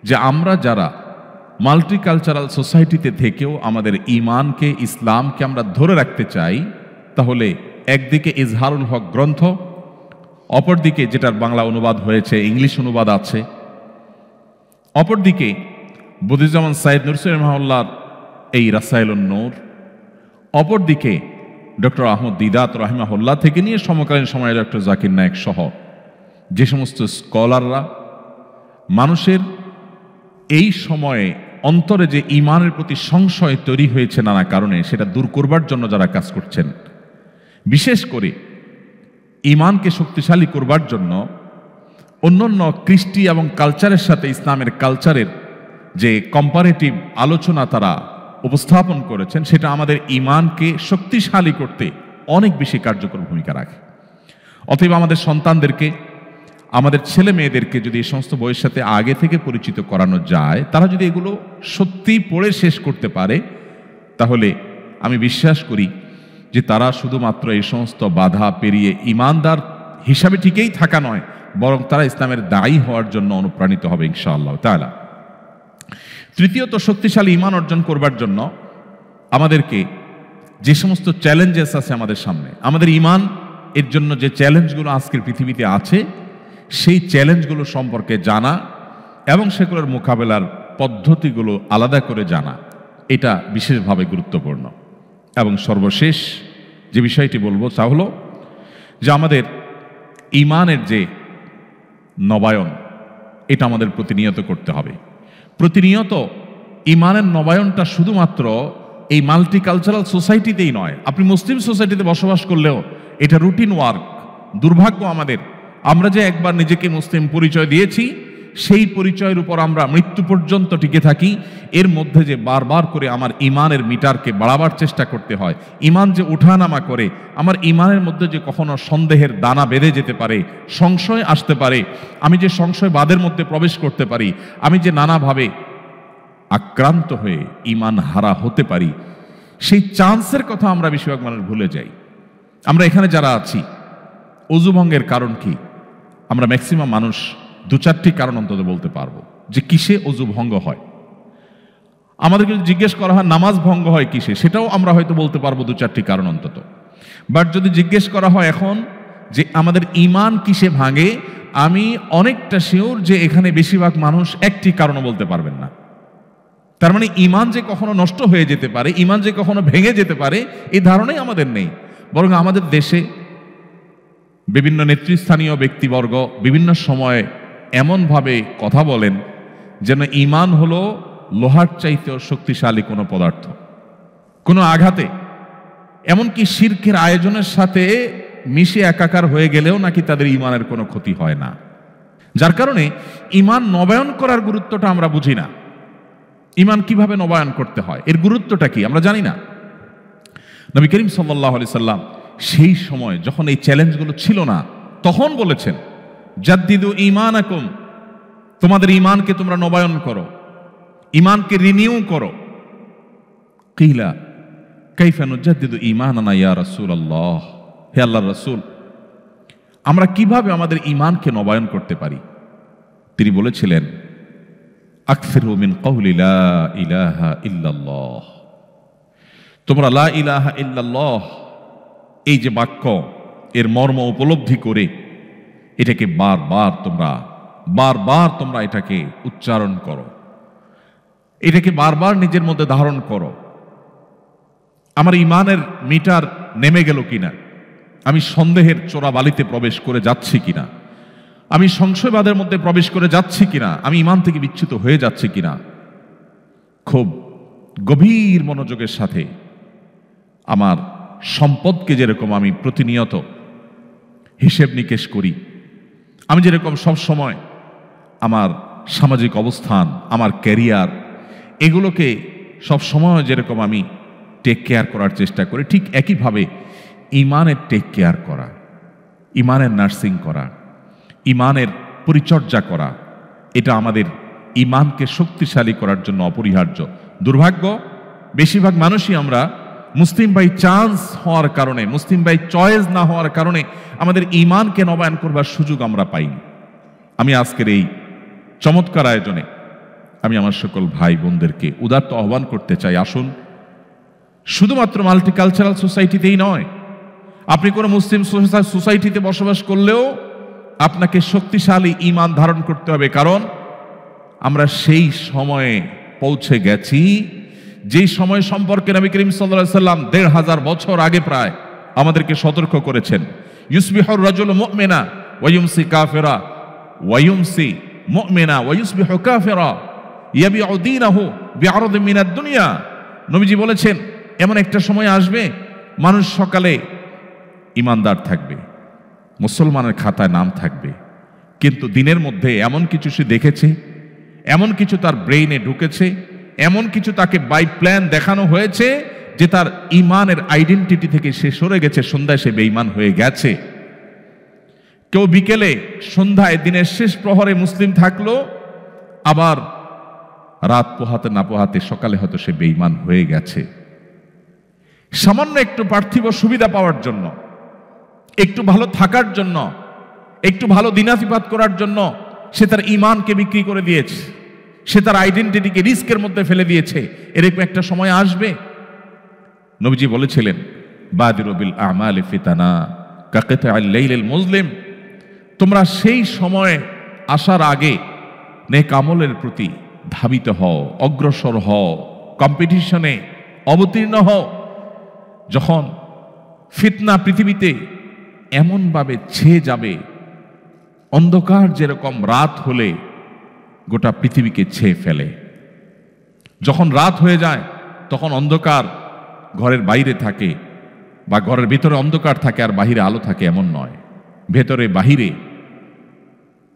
যে আমরা যারা মাল্টিকালচারাল সোসাইটিতে থেকেও আমাদের ঈমানকে, ইসলামকে আমরা ধরে রাখতে চাই, তাহলে একদিকে ইজহারুল হক গ্রন্থ, অপরদিকে যেটার বাংলা অনুবাদ হয়েছে, ইংলিশ অনুবাদ আছে, অপরদিকে বদিউজ্জামান সাইদ নুরসি রাহিমাহুল্লাহর এই রাসায়েলুন নূর, অপরদিকে ডক্টর আহমদ দিদাত রাহিমাহুল্লাহ থেকে নিয়ে সমকালীন সময়ে ডক্টর জাকির নায়েক সহ যে সমস্ত স্কলাররা মানুষের এই সময়ে অন্তরে যে ঈমানের প্রতি সংশয় তৈরি হয়েছে নানা কারণে, সেটা দূর করবার জন্য যারা কাজ করছেন, বিশেষ করে ঈমানকে শক্তিশালী করবার জন্য অন্যান্য কৃষ্টি এবং কালচারের সাথে ইসলামের কালচারের যে কম্পারেটিভ আলোচনা তারা উপস্থাপন করেছেন, সেটা আমাদের ঈমানকে শক্তিশালী করতে অনেক বেশি কার্যকর ভূমিকা রাখে। অতএব আমাদের সন্তানদেরকে, আমাদের ছেলে মেয়েদেরকে যদি এই সমস্ত বইয়ের সাথে আগে থেকে পরিচিত করানো যায়, তারা যদি এগুলো সত্যি পড়ে শেষ করতে পারে, তাহলে আমি বিশ্বাস করি যে তারা শুধুমাত্র এই সমস্ত বাধা পেরিয়ে ঈমানদার হিসাবে ঠিকই থাকা নয়, বরং তারা ইসলামের দায়ী হওয়ার জন্য অনুপ্রাণিত হবে ইনশাআল্লাহ তাআলা। তৃতীয়ত, শক্তিশালী ঈমান অর্জন করবার জন্য আমাদেরকে যে সমস্ত চ্যালেঞ্জেস আছে আমাদের সামনে, আমাদের ঈমান এর জন্য যে চ্যালেঞ্জগুলো আজকের পৃথিবীতে আছে, সেই চ্যালেঞ্জগুলো সম্পর্কে জানা এবং সেগুলোর মোকাবেলার পদ্ধতিগুলো আলাদা করে জানা, এটা বিশেষভাবে গুরুত্বপূর্ণ। এবং সর্বশেষ যে বিষয়টি বলবো তা হলো যে আমাদের ঈমানের যে নবায়ন, এটা আমাদের প্রতিনিয়ত করতে হবে। প্রতিনিয়ত ঈমানের নবায়নটা শুধুমাত্র এই মাল্টিকালচারাল সোসাইটিতেই নয়, আপনি মুসলিম সোসাইটিতে বসবাস করলেও এটা রুটিন ওয়ার্ক। দুর্ভাগ্য আমাদের, আমরা যে একবার নিজেকে মুসলিম পরিচয় দিয়েছি, সেই পরিচয়ের উপর আমরা মৃত্যু পর্যন্ত টিকে থাকি। এর মধ্যে যে বারবার করে আমার ঈমানের মিটারকে বাড়াবার চেষ্টা করতে হয়, ঈমান যে উঠানামা করে, আমার ঈমানের মধ্যে যে কখনো সন্দেহের দানা বেঁধে যেতে পারে, সংশয় আসতে পারে, আমি যে সংশয়বাদের মধ্যে প্রবেশ করতে পারি, আমি যে নানাভাবে আক্রান্ত হয়ে ঈমান হারা হতে পারি, সেই চান্সের কথা আমরা বেশিরভাগ মানুষ ভুলে যাই। আমরা এখানে যারা আছি, অজু ভঙ্গের কারণ কি? আমরা ম্যাক্সিমাম মানুষ দু চারটি কারণ অন্তত বলতে পারবো যে কিসে অজু ভঙ্গ হয়। আমাদেরকে যদি জিজ্ঞেস করা হয় নামাজ ভঙ্গ হয় কিসে, সেটাও আমরা হয়তো বলতে পারবো দু চারটি কারণ অন্তত। বাট যদি জিজ্ঞেস করা হয় এখন যে আমাদের ঈমান কিসে ভাঙে, আমি অনেকটা শিওর যে এখানে বেশিরভাগ মানুষ একটি কারণও বলতে পারবেন না। তার মানে ঈমান যে কখনো নষ্ট হয়ে যেতে পারে, ঈমান যে কখনো ভেঙে যেতে পারে, এই ধারণাই আমাদের নেই। বরং আমাদের দেশে বিভিন্ন নেতৃস্থানীয় ব্যক্তিবর্গ বিভিন্ন সময়ে এমনভাবে কথা বলেন যেন ঈমান হলো লোহার চাইতেও শক্তিশালী কোনো পদার্থ। কোনো আঘাতে, এমনকি শিরকের আয়োজনের সাথে মিশে একাকার হয়ে গেলেও নাকি তাদের ঈমানের কোনো ক্ষতি হয় না। যার কারণে ঈমান নবায়ন করার গুরুত্বটা আমরা বুঝি না। ঈমান কিভাবে নবায়ন করতে হয়, এর গুরুত্বটা কি আমরা জানি না। নবী করিম সাল্লাল্লাহু আলাইহি সাল্লাম সেই সময় যখন এই চ্যালেঞ্জগুলো ছিল না, তখন বলেছেন, জাদ্দিদু ঈমানাকুম, তোমাদের ঈমানকে তোমরা নবায়ন করো, ঈমানকে রিনিউ করো। কিলা কাইফা নুজাদ্দিদু ঈমানানা ইয়া রাসূলুল্লাহ, হে আল্লাহর রাসূল, আমরা কিভাবে আমাদের ঈমানকে নবায়ন করতে পারি? তিনি বলেছিলেন, আকসিরু মিন কওলি লা ইলাহা ইল্লাল্লাহ, তোমরা লা ইলাহা ইল্লাল্লাহ এই যে বাক্য, এর মর্ম উপলব্ধি করে এটাকে বারবার তোমরা এটাকে উচ্চারণ করো, এটাকে বারবার নিজের মধ্যে ধারণ করো। আমার ঈমানের মিটার নেমে গেল কিনা, আমি সন্দেহের চোরাবালিতে প্রবেশ করে যাচ্ছি কিনা, আমি সংশয়বাদের মধ্যে প্রবেশ করে যাচ্ছি কিনা, আমি ঈমান থেকে বিচ্যুত হয়ে যাচ্ছি কিনা, খুব গভীর মনোযোগের সাথে আমার সম্পদকে যেরকম আমি প্রতিনিয়ত হিসেব নিকেশ করি, আমি যেরকম সব সময় আমার সামাজিক অবস্থান, আমার ক্যারিয়ার, এগুলোকে সব সময় যেরকম আমি টেক কেয়ার করার চেষ্টা করি, ঠিক একইভাবে ঈমানের টেক কেয়ার করা, ঈমানের নার্সিং করা, ঈমানের পরিচর্যা করা, এটা আমাদের ঈমানকে শক্তিশালী করার জন্য অপরিহার্য। দুর্ভাগ্য, বেশিরভাগ মানুষই আমরা মুসলিম বাই চান্স হওয়ার কারণে, মুসলিম বাই চয়েস না হওয়ার কারণে আমাদের ঈমানকে নবায়ন করবার সুযোগ আমরা পাইনি। আমি আজকের এই চমৎকার আয়োজনে আমি আমার সকল ভাই বোনদেরকে উদাত্ত আহ্বান করতে চাই, আসুন শুধুমাত্র মাল্টিকালচারাল সোসাইটিতেই নয়, আপনি কোনো মুসলিম সোসাইটিতে বসবাস করলেও আপনাকে শক্তিশালী ঈমান ধারণ করতে হবে। কারণ আমরা সেই সময়ে পৌঁছে গেছি যেই সময় সম্পর্কে নবী করিম সাল্লাল্লাহু আলাইহি সাল্লাম ১৫০০ বছর আগে প্রায় আমাদেরকে সতর্ক করেছেন। ইউসবিহুর রাজুলু মুমিনা ওয়া ইউমসি কাফিরা ওয়া ইউমসি মুমিনা ওয়া ইউসবিহু কাফিরা ইয়াবিউ দীনাহু বিআরদিন মিনাদ দুনিয়া। নবীজি বলেছেন, এমন একটা সময় আসবে মানুষ সকালে ঈমানদার থাকবে, মুসলমানের খাতায় নাম থাকবে, কিন্তু দিনের মধ্যে এমন কিছু সে দেখেছে, এমন কিছু তার ব্রেইনে ঢুকেছে, এমন কিছু তাকে বাই প্ল্যান দেখানো হয়েছে যে তার ঈমানের আইডেন্টিটি থেকে সে সরে গেছে, সন্ধ্যায় সে বেঈমান হয়ে গেছে। কেউ বিকেলে সন্ধ্যায় দিনের শেষ প্রহরে মুসলিম থাকলো, আবার রাত পোহাতে না পোহাতে সকালে হয়তো সে বেঈমান হয়ে গেছে। সামান্য একটু পার্থিব সুবিধা পাওয়ার জন্য, একটু ভালো থাকার জন্য, একটু ভালো দিনাতিপাত করার জন্য সে তার ঈমানকে বিক্রি করে দিয়েছে, সে তার আইডেন্টিটিকে রিস্কের মধ্যে ফেলে দিয়েছে। এরকম একটা সময় আসবে। নবীজি বলেছিলেন, বাদিরু বিল আমালি ফিতানা কাকিতা'আল লাইলিল মুজলিম, তোমরা সেই সময় আসার আগে নেক আমলের প্রতি ধাবিত হও, অগ্রসর হও, কম্পিটিশনে অবতীর্ণ হও। যখন ফিতনা পৃথিবীতে এমনভাবে ছেয়ে যাবে, অন্ধকার যেরকম রাত হলে গোটা পৃথিবীকে ছেয়ে ফেলে, যখন রাত হয়ে যায় তখন অন্ধকার ঘরের বাইরে থাকে, বা ঘরের ভিতরে অন্ধকার থাকে আর বাহিরে আলো থাকে এমন নয়, ভেতরে বাহিরে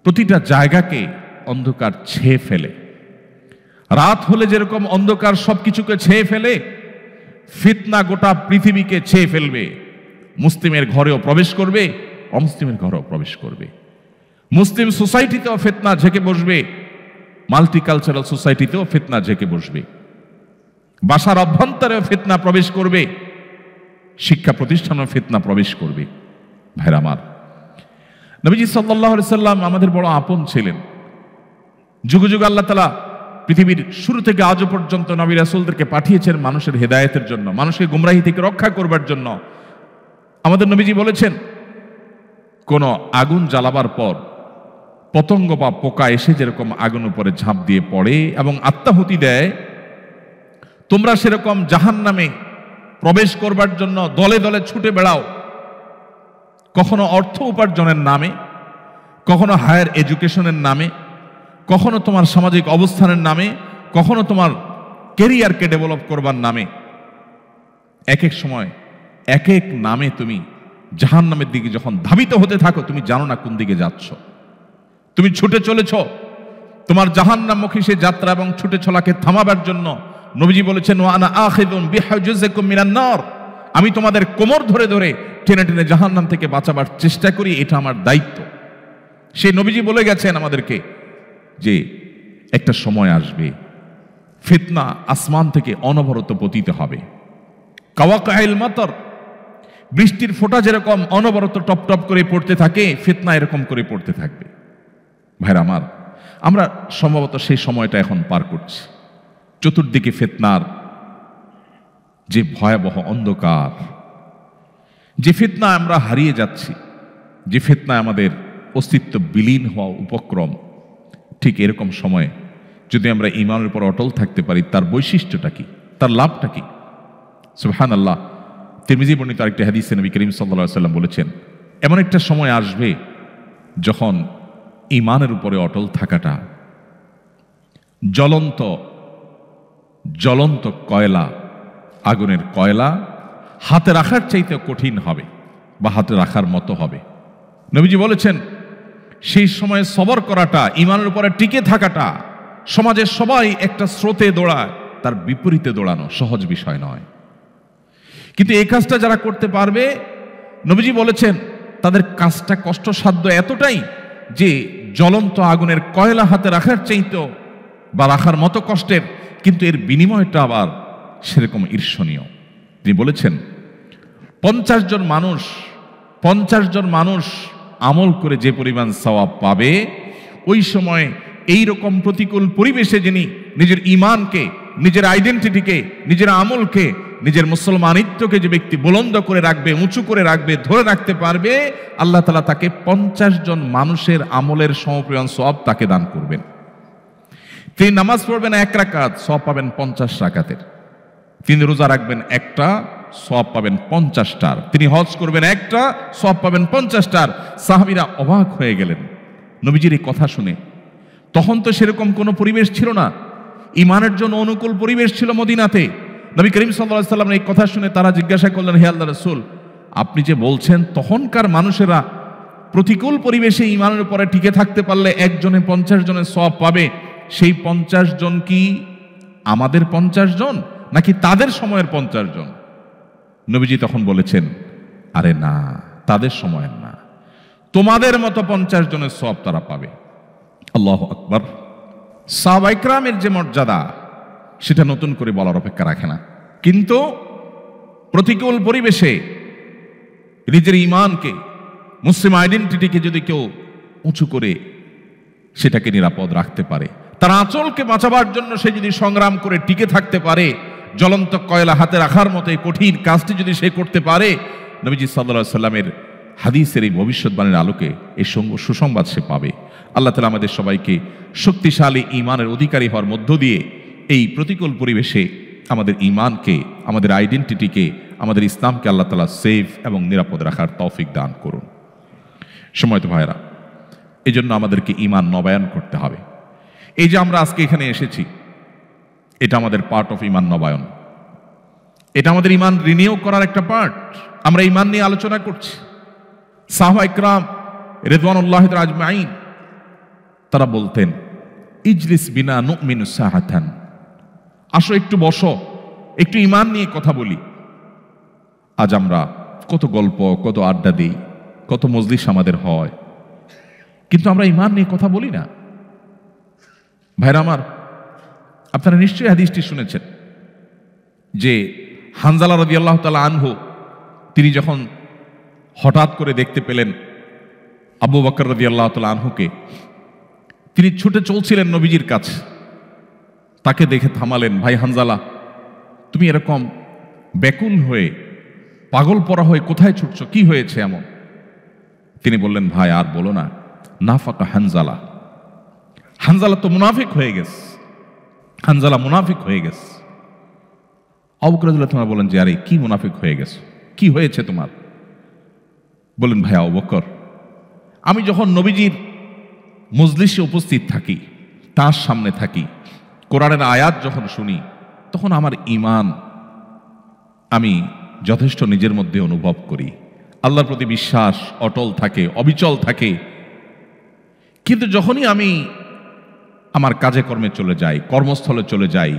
প্রতিটা জায়গাকে অন্ধকার ছেয়ে ফেলে। রাত হলে যেরকম অন্ধকার সবকিছুকে ছেয়ে ফেলে, ফিতনা গোটা পৃথিবীকে ছেয়ে ফেলবে। মুসলিমের ঘরেও প্রবেশ করবে, অমুসলিমের ঘরেও প্রবেশ করবে। মুসলিম সোসাইটিতেও ফিতনা ঝেঁকে বসবে, মাল্টিকালচারাল সোসাইটিতেও ফিতনা ঝেঁকে বসবে। বাসার অভ্যন্তরেও ফিতনা প্রবেশ করবে, শিক্ষা প্রতিষ্ঠানেও ফিতনা প্রবেশ করবে। ভাইরা আমার, নবীজি সাল্লাল্লাহু আলাইহি সাল্লাম আমাদের বড় আপন ছিলেন। যুগ যুগ আল্লাহ তাআলা পৃথিবীর শুরু থেকে আজও পর্যন্ত নবী রাসূলদেরকে পাঠিয়েছেন মানুষের হেদায়েতের জন্য, মানুষকে গুমরাহি থেকে রক্ষা করবার জন্য। আমাদের নবীজি বলেছেন, কোন আগুন জ্বালাবার পর পতঙ্গ বা পোকা এসে যেরকম আগুন উপরে ঝাঁপ দিয়ে পড়ে এবং আত্মাহুতি দেয়, তোমরা সেরকম জাহান্নামে প্রবেশ করবার জন্য দলে দলে ছুটে বেড়াও, কখনো অর্থ উপার্জনের নামে, কখনো হায়ার এডুকেশনের নামে, কখনো তোমার সামাজিক অবস্থানের নামে, কখনো তোমার ক্যারিয়ারকে ডেভেলপ করবার নামে। এক এক সময় এক এক নামে তুমি জাহান্নামের দিকে যখন ধাবিত হতে থাকো, তুমি জানো না কোন দিকে যাচ্ছ। তুমি ছুটে চলেছ তোমার জাহান্নামমুখী সে যাত্রা এবং ছুটে চলাকে থামাবার জন্য। নবীজি বলেছেন, ওয়া আনা আখিযুন বিহুজুজিকুম মিনান নার, আমি তোমাদের কোমর ধরে ধরে টেনে টেনে জাহান্নাম থেকে বাঁচাবার চেষ্টা করি, এটা আমার দায়িত্ব। সেই নবীজি বলে গেছেন আমাদেরকে যে একটা সময় আসবে ফিতনা আসমান থেকে অনবরত পতিত হবে। কাওয়াকাইল মাতর, বৃষ্টির ফোঁটা যেরকম অনবরত টপ টপ করে পড়তে থাকে, ফিতনা এরকম করে পড়তে থাকবে। ভাইরা আমার, আমরা সম্ভবত সেই সময়টা এখন পার করছি। চতুর্দিকে ফিতনার যে ভয়াবহ অন্ধকার, যে ফিতনা আমরা হারিয়ে যাচ্ছি, যে ফিতনায় আমাদের অস্তিত্ব বিলীন হওয়া উপক্রম, ঠিক এরকম সময়ে যদি আমরা ঈমানের উপর অটল থাকতে পারি, তার বৈশিষ্ট্যটা কি, তার লাভটা কি? সুবহানাল্লাহ। তিরমিজি বর্ণিত আরেকটি হাদিসে নবী করিম সাল্লাল্লাহু আলাইহি ওয়াসাল্লাম বলেছেন, এমন একটা সময় আসবে যখন ঈমানের উপরে অটল থাকাটা জ্বলন্ত জ্বলন্ত কয়লা, আগুনের কয়লা হাতে রাখার চাইতে কঠিন হবে বা হাতে রাখার মতো হবে। নবীজি বলেছেন, সেই সময়ে সবর করাটা, ঈমানের উপরে টিকে থাকাটা, সমাজের সবাই একটা স্রোতে দৌড়ায়, তার বিপরীতে দৌড়ানো সহজ বিষয় নয়। কিন্তু এই কাজটা যারা করতে পারবে, নবীজি বলেছেন তাদের কাজটা কষ্টসাধ্য এতটাই যে জ্বলন্ত আগুনের কয়লা হাতে রাখার চাইতে বা রাখার মতো কষ্টের, কিন্তু এর বিনিময়টা আবার সেরকম ঈর্ষণীয়। তিনি বলেছেন 50 জন মানুষ আমল করে যে পরিমাণ সওয়াব পাবে, ওই সময় এই রকম প্রতিকূল পরিবেশে যিনি নিজের ঈমানকে, নিজের আইডেন্টিটিকে, নিজের আমলকে, নিজের মুসলমানিত্বকে যে ব্যক্তি বুলন্দ করে রাখবে, উঁচু করে রাখবে, ধরে রাখতে পারবে, আল্লাহ তাআলা তাকে 50 জন মানুষের আমলের সমপরিমাণ সওয়াব তাকে দান করবেন। তিনি নামাজ পড়বেন 1 রাকাত, সওয়াব পাবেন 50 রাকাতের। তিনি রোজা রাখবেন একটা, সওয়াব পাবেন 50টার। তিনি হজ করবেন একটা, সওয়াব পাবেন 50টার। সাহাবীরা অবাক হয়ে গেলেন নবীজির এই কথা শুনে। তখন তো সেরকম কোনো পরিবেশ ছিল না, ঈমানের জন্য অনুকূল পরিবেশ ছিল মদিনাতে। নবী করিম সাল্লাল্লাহু আলাইহি ওয়াসাল্লাম এই কথা শুনে তারা জিজ্ঞাসা করলেন, হে আল্লাহর রাসূল, আপনি যে বলছেন তখনকার মানুষেরা প্রতিকূল পরিবেশে ঈমানের উপরে টিকে থাকতে পারলে একজনে 50 জনের সওয়াব পাবে, সেই 50 জন কি আমাদের 50 জন নাকি তাদের সময়ের 50 জন? নবীজি তখন বলেছেন, আরে না, তাদের সময়ের না, তোমাদের মতো 50 জনের সওয়াব তারা পাবে। আল্লাহু আকবার। সাহাবায়ে কেরামের যে মর্যাদা, সেটা নতুন করে বলার অপেক্ষা রাখে না। কিন্তু প্রতিকূল পরিবেশে নিজের ঈমানকে, মুসলিম আইডেন্টিটিকে যদি কেউ উঁচু করে সেটাকে নিরাপদ রাখতে পারে, তার আঁচলকে বাঁচাবার জন্য সে যদি সংগ্রাম করে টিকে থাকতে পারে, জ্বলন্ত কয়লা হাতে রাখার মতো এই কঠিন কাজটি যদি সে করতে পারে, নবীজি সাল্লাল্লাহু আলাইহি সাল্লামের হাদিসের এই ভবিষ্যৎবাণীর আলোকে এই সুসংবাদ সে পাবে। আল্লাহ তাআলা আমাদের সবাইকে শক্তিশালী ঈমানের অধিকারী হওয়ার মধ্য দিয়ে এই প্রতিকূল পরিবেশে আমাদের ঈমানকে, আমাদের আইডেন্টিটিকে, আমাদের ইসলামকে আল্লাহ তাআলা সেফ এবং নিরাপদ রাখার তৌফিক দান করুন। সময়ত ভাইরা, এই জন্য আমাদেরকে ঈমান নবায়ন করতে হবে। এই যে আমরা আজকে এখানে এসেছি, এটা আমাদের পার্ট অফ ঈমান নবায়ন। এটা আমাদের ঈমান রিনিউ করার একটা পার্ট। আমরা ঈমান নিয়ে আলোচনা করছি। সাহাবায়ে কেরাম রিদওয়ানুল্লাহি তাআলা আজমাইন তারা বলতেন, ইজলিস বিনা নুমিনু সাহাতান, আসো একটু বসো, একটু ঈমান নিয়ে কথা বলি। আজ আমরা কত গল্প, কত আড্ডা দিই, কত মজলিস আমাদের হয়, কিন্তু আমরা ঈমান নিয়ে কথা বলি না। ভাইরা আমার, আপনারা নিশ্চয়ই হাদিসটি শুনেছেন যে হানজালা রাদিয়াল্লাহু তাআলা আনহু, তিনি যখন হঠাৎ করে দেখতে পেলেন আবু বকর রাদিয়াল্লাহু তাআলা আনহুকে, তিনি ছুটে চলছিলেন নবীজির কাছে। তাকে দেখে থামালেন, ভাই হানজালা, তুমি এরকম ব্যাকুল হয়ে, পাগল পরা হয়ে কোথায় ছুটছো, কি হয়েছে এমন? তিনি বললেন, ভাই আর বলো না, নাফাকা হানজালা, হানজালা তো মুনাফিক হয়ে গেছে, হানজালা মুনাফিক হয়ে গেছে। আবু বকর রাদিয়াল্লাহু তাআলা বলেন যে, আরে কি মুনাফিক হয়ে গেছে, কি হয়েছে তোমার? বলেন, ভাই আবু বকর, আমি যখন নবীজির মজলিসে উপস্থিত থাকি, তার সামনে থাকি, কোরআনের আয়াত যখন শুনি, তখন আমার ঈমান আমি যথেষ্ট নিজের মধ্যে অনুভব করি। আল্লাহর প্রতি বিশ্বাস অটল থাকে, অবিচল থাকে। কিন্তু যখনই আমি আমার কাজে কর্মে চলে যাই, কর্মস্থলে চলে যাই,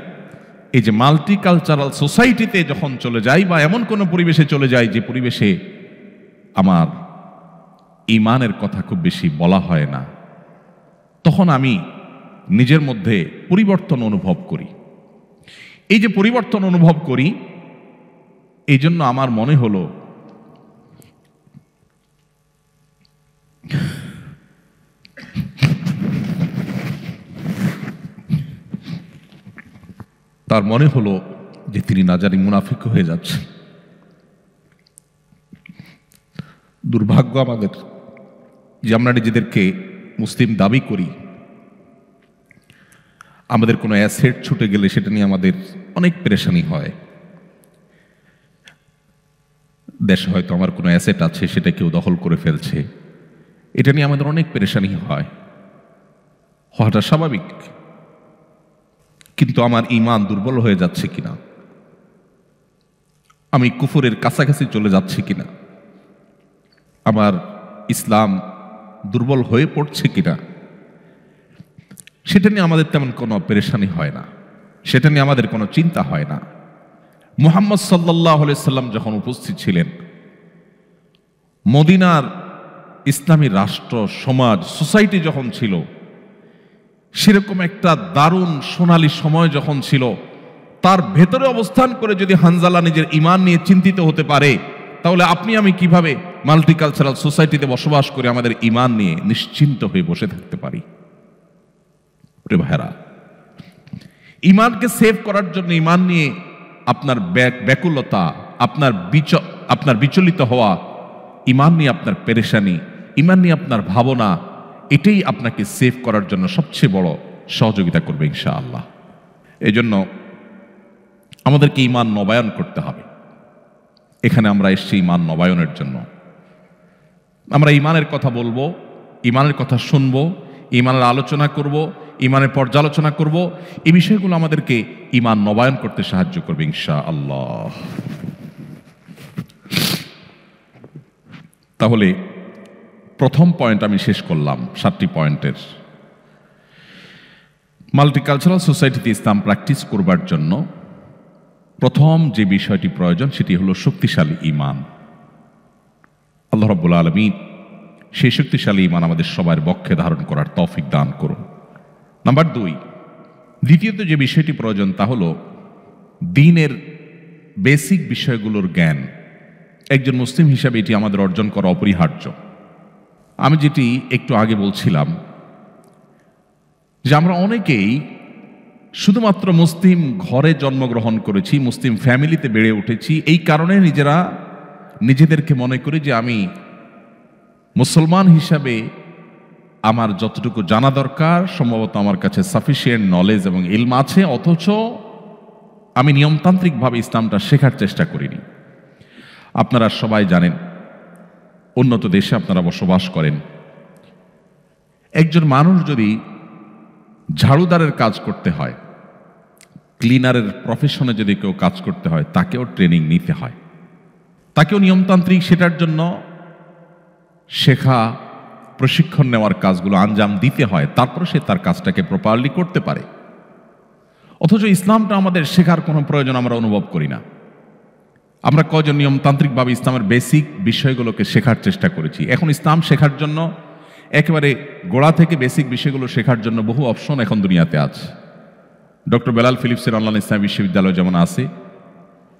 এই যে মাল্টিকালচারাল সোসাইটিতে যখন চলে যাই বা এমন কোনো পরিবেশে চলে যাই যে পরিবেশে আমার ঈমানের কথা খুব বেশি বলা হয় না, তখন আমি নিজের মধ্যে পরিবর্তন অনুভব করি। এই যে পরিবর্তন অনুভব করি, এই জন্য আমার মনে হলো তার মনে হলো যে তিনি না জানি মুনাফিক হয়ে যাচ্ছে। দুর্ভাগ্য আমাদের যে আমরা নিজেদেরকে মুসলিম দাবি করি, আমাদের কোনো অ্যাসেট ছুটে গেলে সেটা নিয়ে আমাদের অনেক পেরেশানি হয়। দেশে হয়তো আমার কোনো অ্যাসেট আছে, সেটা কেউ দখল করে ফেলছে, এটা নিয়ে আমাদের অনেক পেরেশানি হয়, হওয়াটা স্বাভাবিক। কিন্তু আমার ঈমান দুর্বল হয়ে যাচ্ছে কিনা, আমি কুফরের কাছাকাছি চলে যাচ্ছি কিনা, আমার ইসলাম দুর্বল হয়ে পড়ছে কিনা, সেটা নিয়ে আমাদের তেমন কোনো পেরেশানি হয় না, সেটা নিয়ে আমাদের কোনো চিন্তা হয় না। মুহাম্মদ সাল্লাল্লাহু আলাইহি সাল্লাম যখন উপস্থিত ছিলেন, মদিনার ইসলামী রাষ্ট্র, সমাজ, সোসাইটি যখন ছিল, সেরকম একটা দারুণ সোনালী সময় যখন ছিল, তার ভেতরে অবস্থান করে যদি হানজালা নিজের ঈমান নিয়ে চিন্তিত হতে পারে, তাহলে আপনি আমি কিভাবে মাল্টিকালচারাল সোসাইটিতে বসবাস করে আমাদের ঈমান নিয়ে নিশ্চিন্ত হয়ে বসে থাকতে পারি? প্রিয় ভাইরা, ঈমানকে সেভ করার জন্য, ঈমান নিয়ে আপনার ব্যাকুলতা, আপনার বিচলিত হওয়া, ঈমান নিয়ে আপনার পেরেশানি, ঈমান নিয়ে আপনার ভাবনা, এটাই আপনাকে সেভ করার জন্য সবচেয়ে বড় সহযোগিতা করবে ইনশাআল্লাহ। এই জন্য আমাদেরকে ঈমান নবায়ন করতে হবে। এখানে আমরা এসেছি ঈমান নবায়নের জন্য। আমরা ঈমানের কথা বলবো, ঈমানের কথা শুনবো, ঈমানের আলোচনা করব, ঈমানের পর্যালোচনা করব। এই বিষয়গুলো আমাদেরকে ঈমান নবায়ন করতে সাহায্য করবে ইনশাআল্লাহ। তাহলে প্রথম পয়েন্ট আমি শেষ করলাম 7টি পয়েন্টের। মাল্টিকালচারাল সোসাইটিতে ইসলাম প্র্যাকটিস করবার জন্য প্রথম যে বিষয়টি প্রয়োজন, সেটি হলো শক্তিশালী ঈমান। আল্লাহ রাব্বুল আলামিন সেই শক্তিশালী ঈমান আমাদের সবার বক্ষে ধারণ করার তৌফিক দান করুন। নাম্বার 2, দ্বিতীয়ত যে বিষয়টি প্রয়োজন তা হলো দ্বীনের বেসিক বিষয়গুলোর জ্ঞান। একজন মুসলিম হিসাবে এটি আমাদের অর্জন করা অপরিহার্য। আমি যেটি একটু আগে বলছিলাম যে আমরা অনেকেই শুধুমাত্র মুসলিম ঘরে জন্মগ্রহণ করেছি, মুসলিম ফ্যামিলিতে বেড়ে উঠেছি, এই কারণে নিজেদেরকে মনে করি যে আমি মুসলমান হিসাবে আমার যতটুকু জানা দরকার, সম্ভবত আমার কাছে সাফিসিয়েন্ট নলেজ এবং ইলম আছে, অথচ আমি নিয়মতান্ত্রিকভাবে ইসলামটা শেখার চেষ্টা করিনি। আপনারা সবাই জানেন, উন্নত দেশে আপনারা বসবাস করেন, একজন মানুষ যদি ঝাড়ুদারের কাজ করতে হয়, ক্লিনারের প্রফেশনে যদি কেউ কাজ করতে হয়, তাকেও ট্রেনিং নিতে হয়, তাকেও নিয়মতান্ত্রিক সেটার জন্য শেখা, প্রশিক্ষণ নেওয়ার কাজগুলো আঞ্জাম দিতে হয়, তারপর সে তার কাজটাকে প্রপারলি করতে পারে। অথচ ইসলামটা আমাদের শেখার কোনো প্রয়োজন আমরা অনুভব করি না। আমরা কয়জন নিয়মতান্ত্রিকভাবে ইসলামের বেসিক বিষয়গুলোকে শেখার চেষ্টা করেছি? এখন ইসলাম শেখার জন্য একেবারে গোড়া থেকে বেসিক বিষয়গুলো শেখার জন্য বহু অপশন এখন দুনিয়াতে আছে। ডক্টর বেলাল ফিলিপসের অনলাইন ইসলামী বিশ্ববিদ্যালয় যেমন আছে,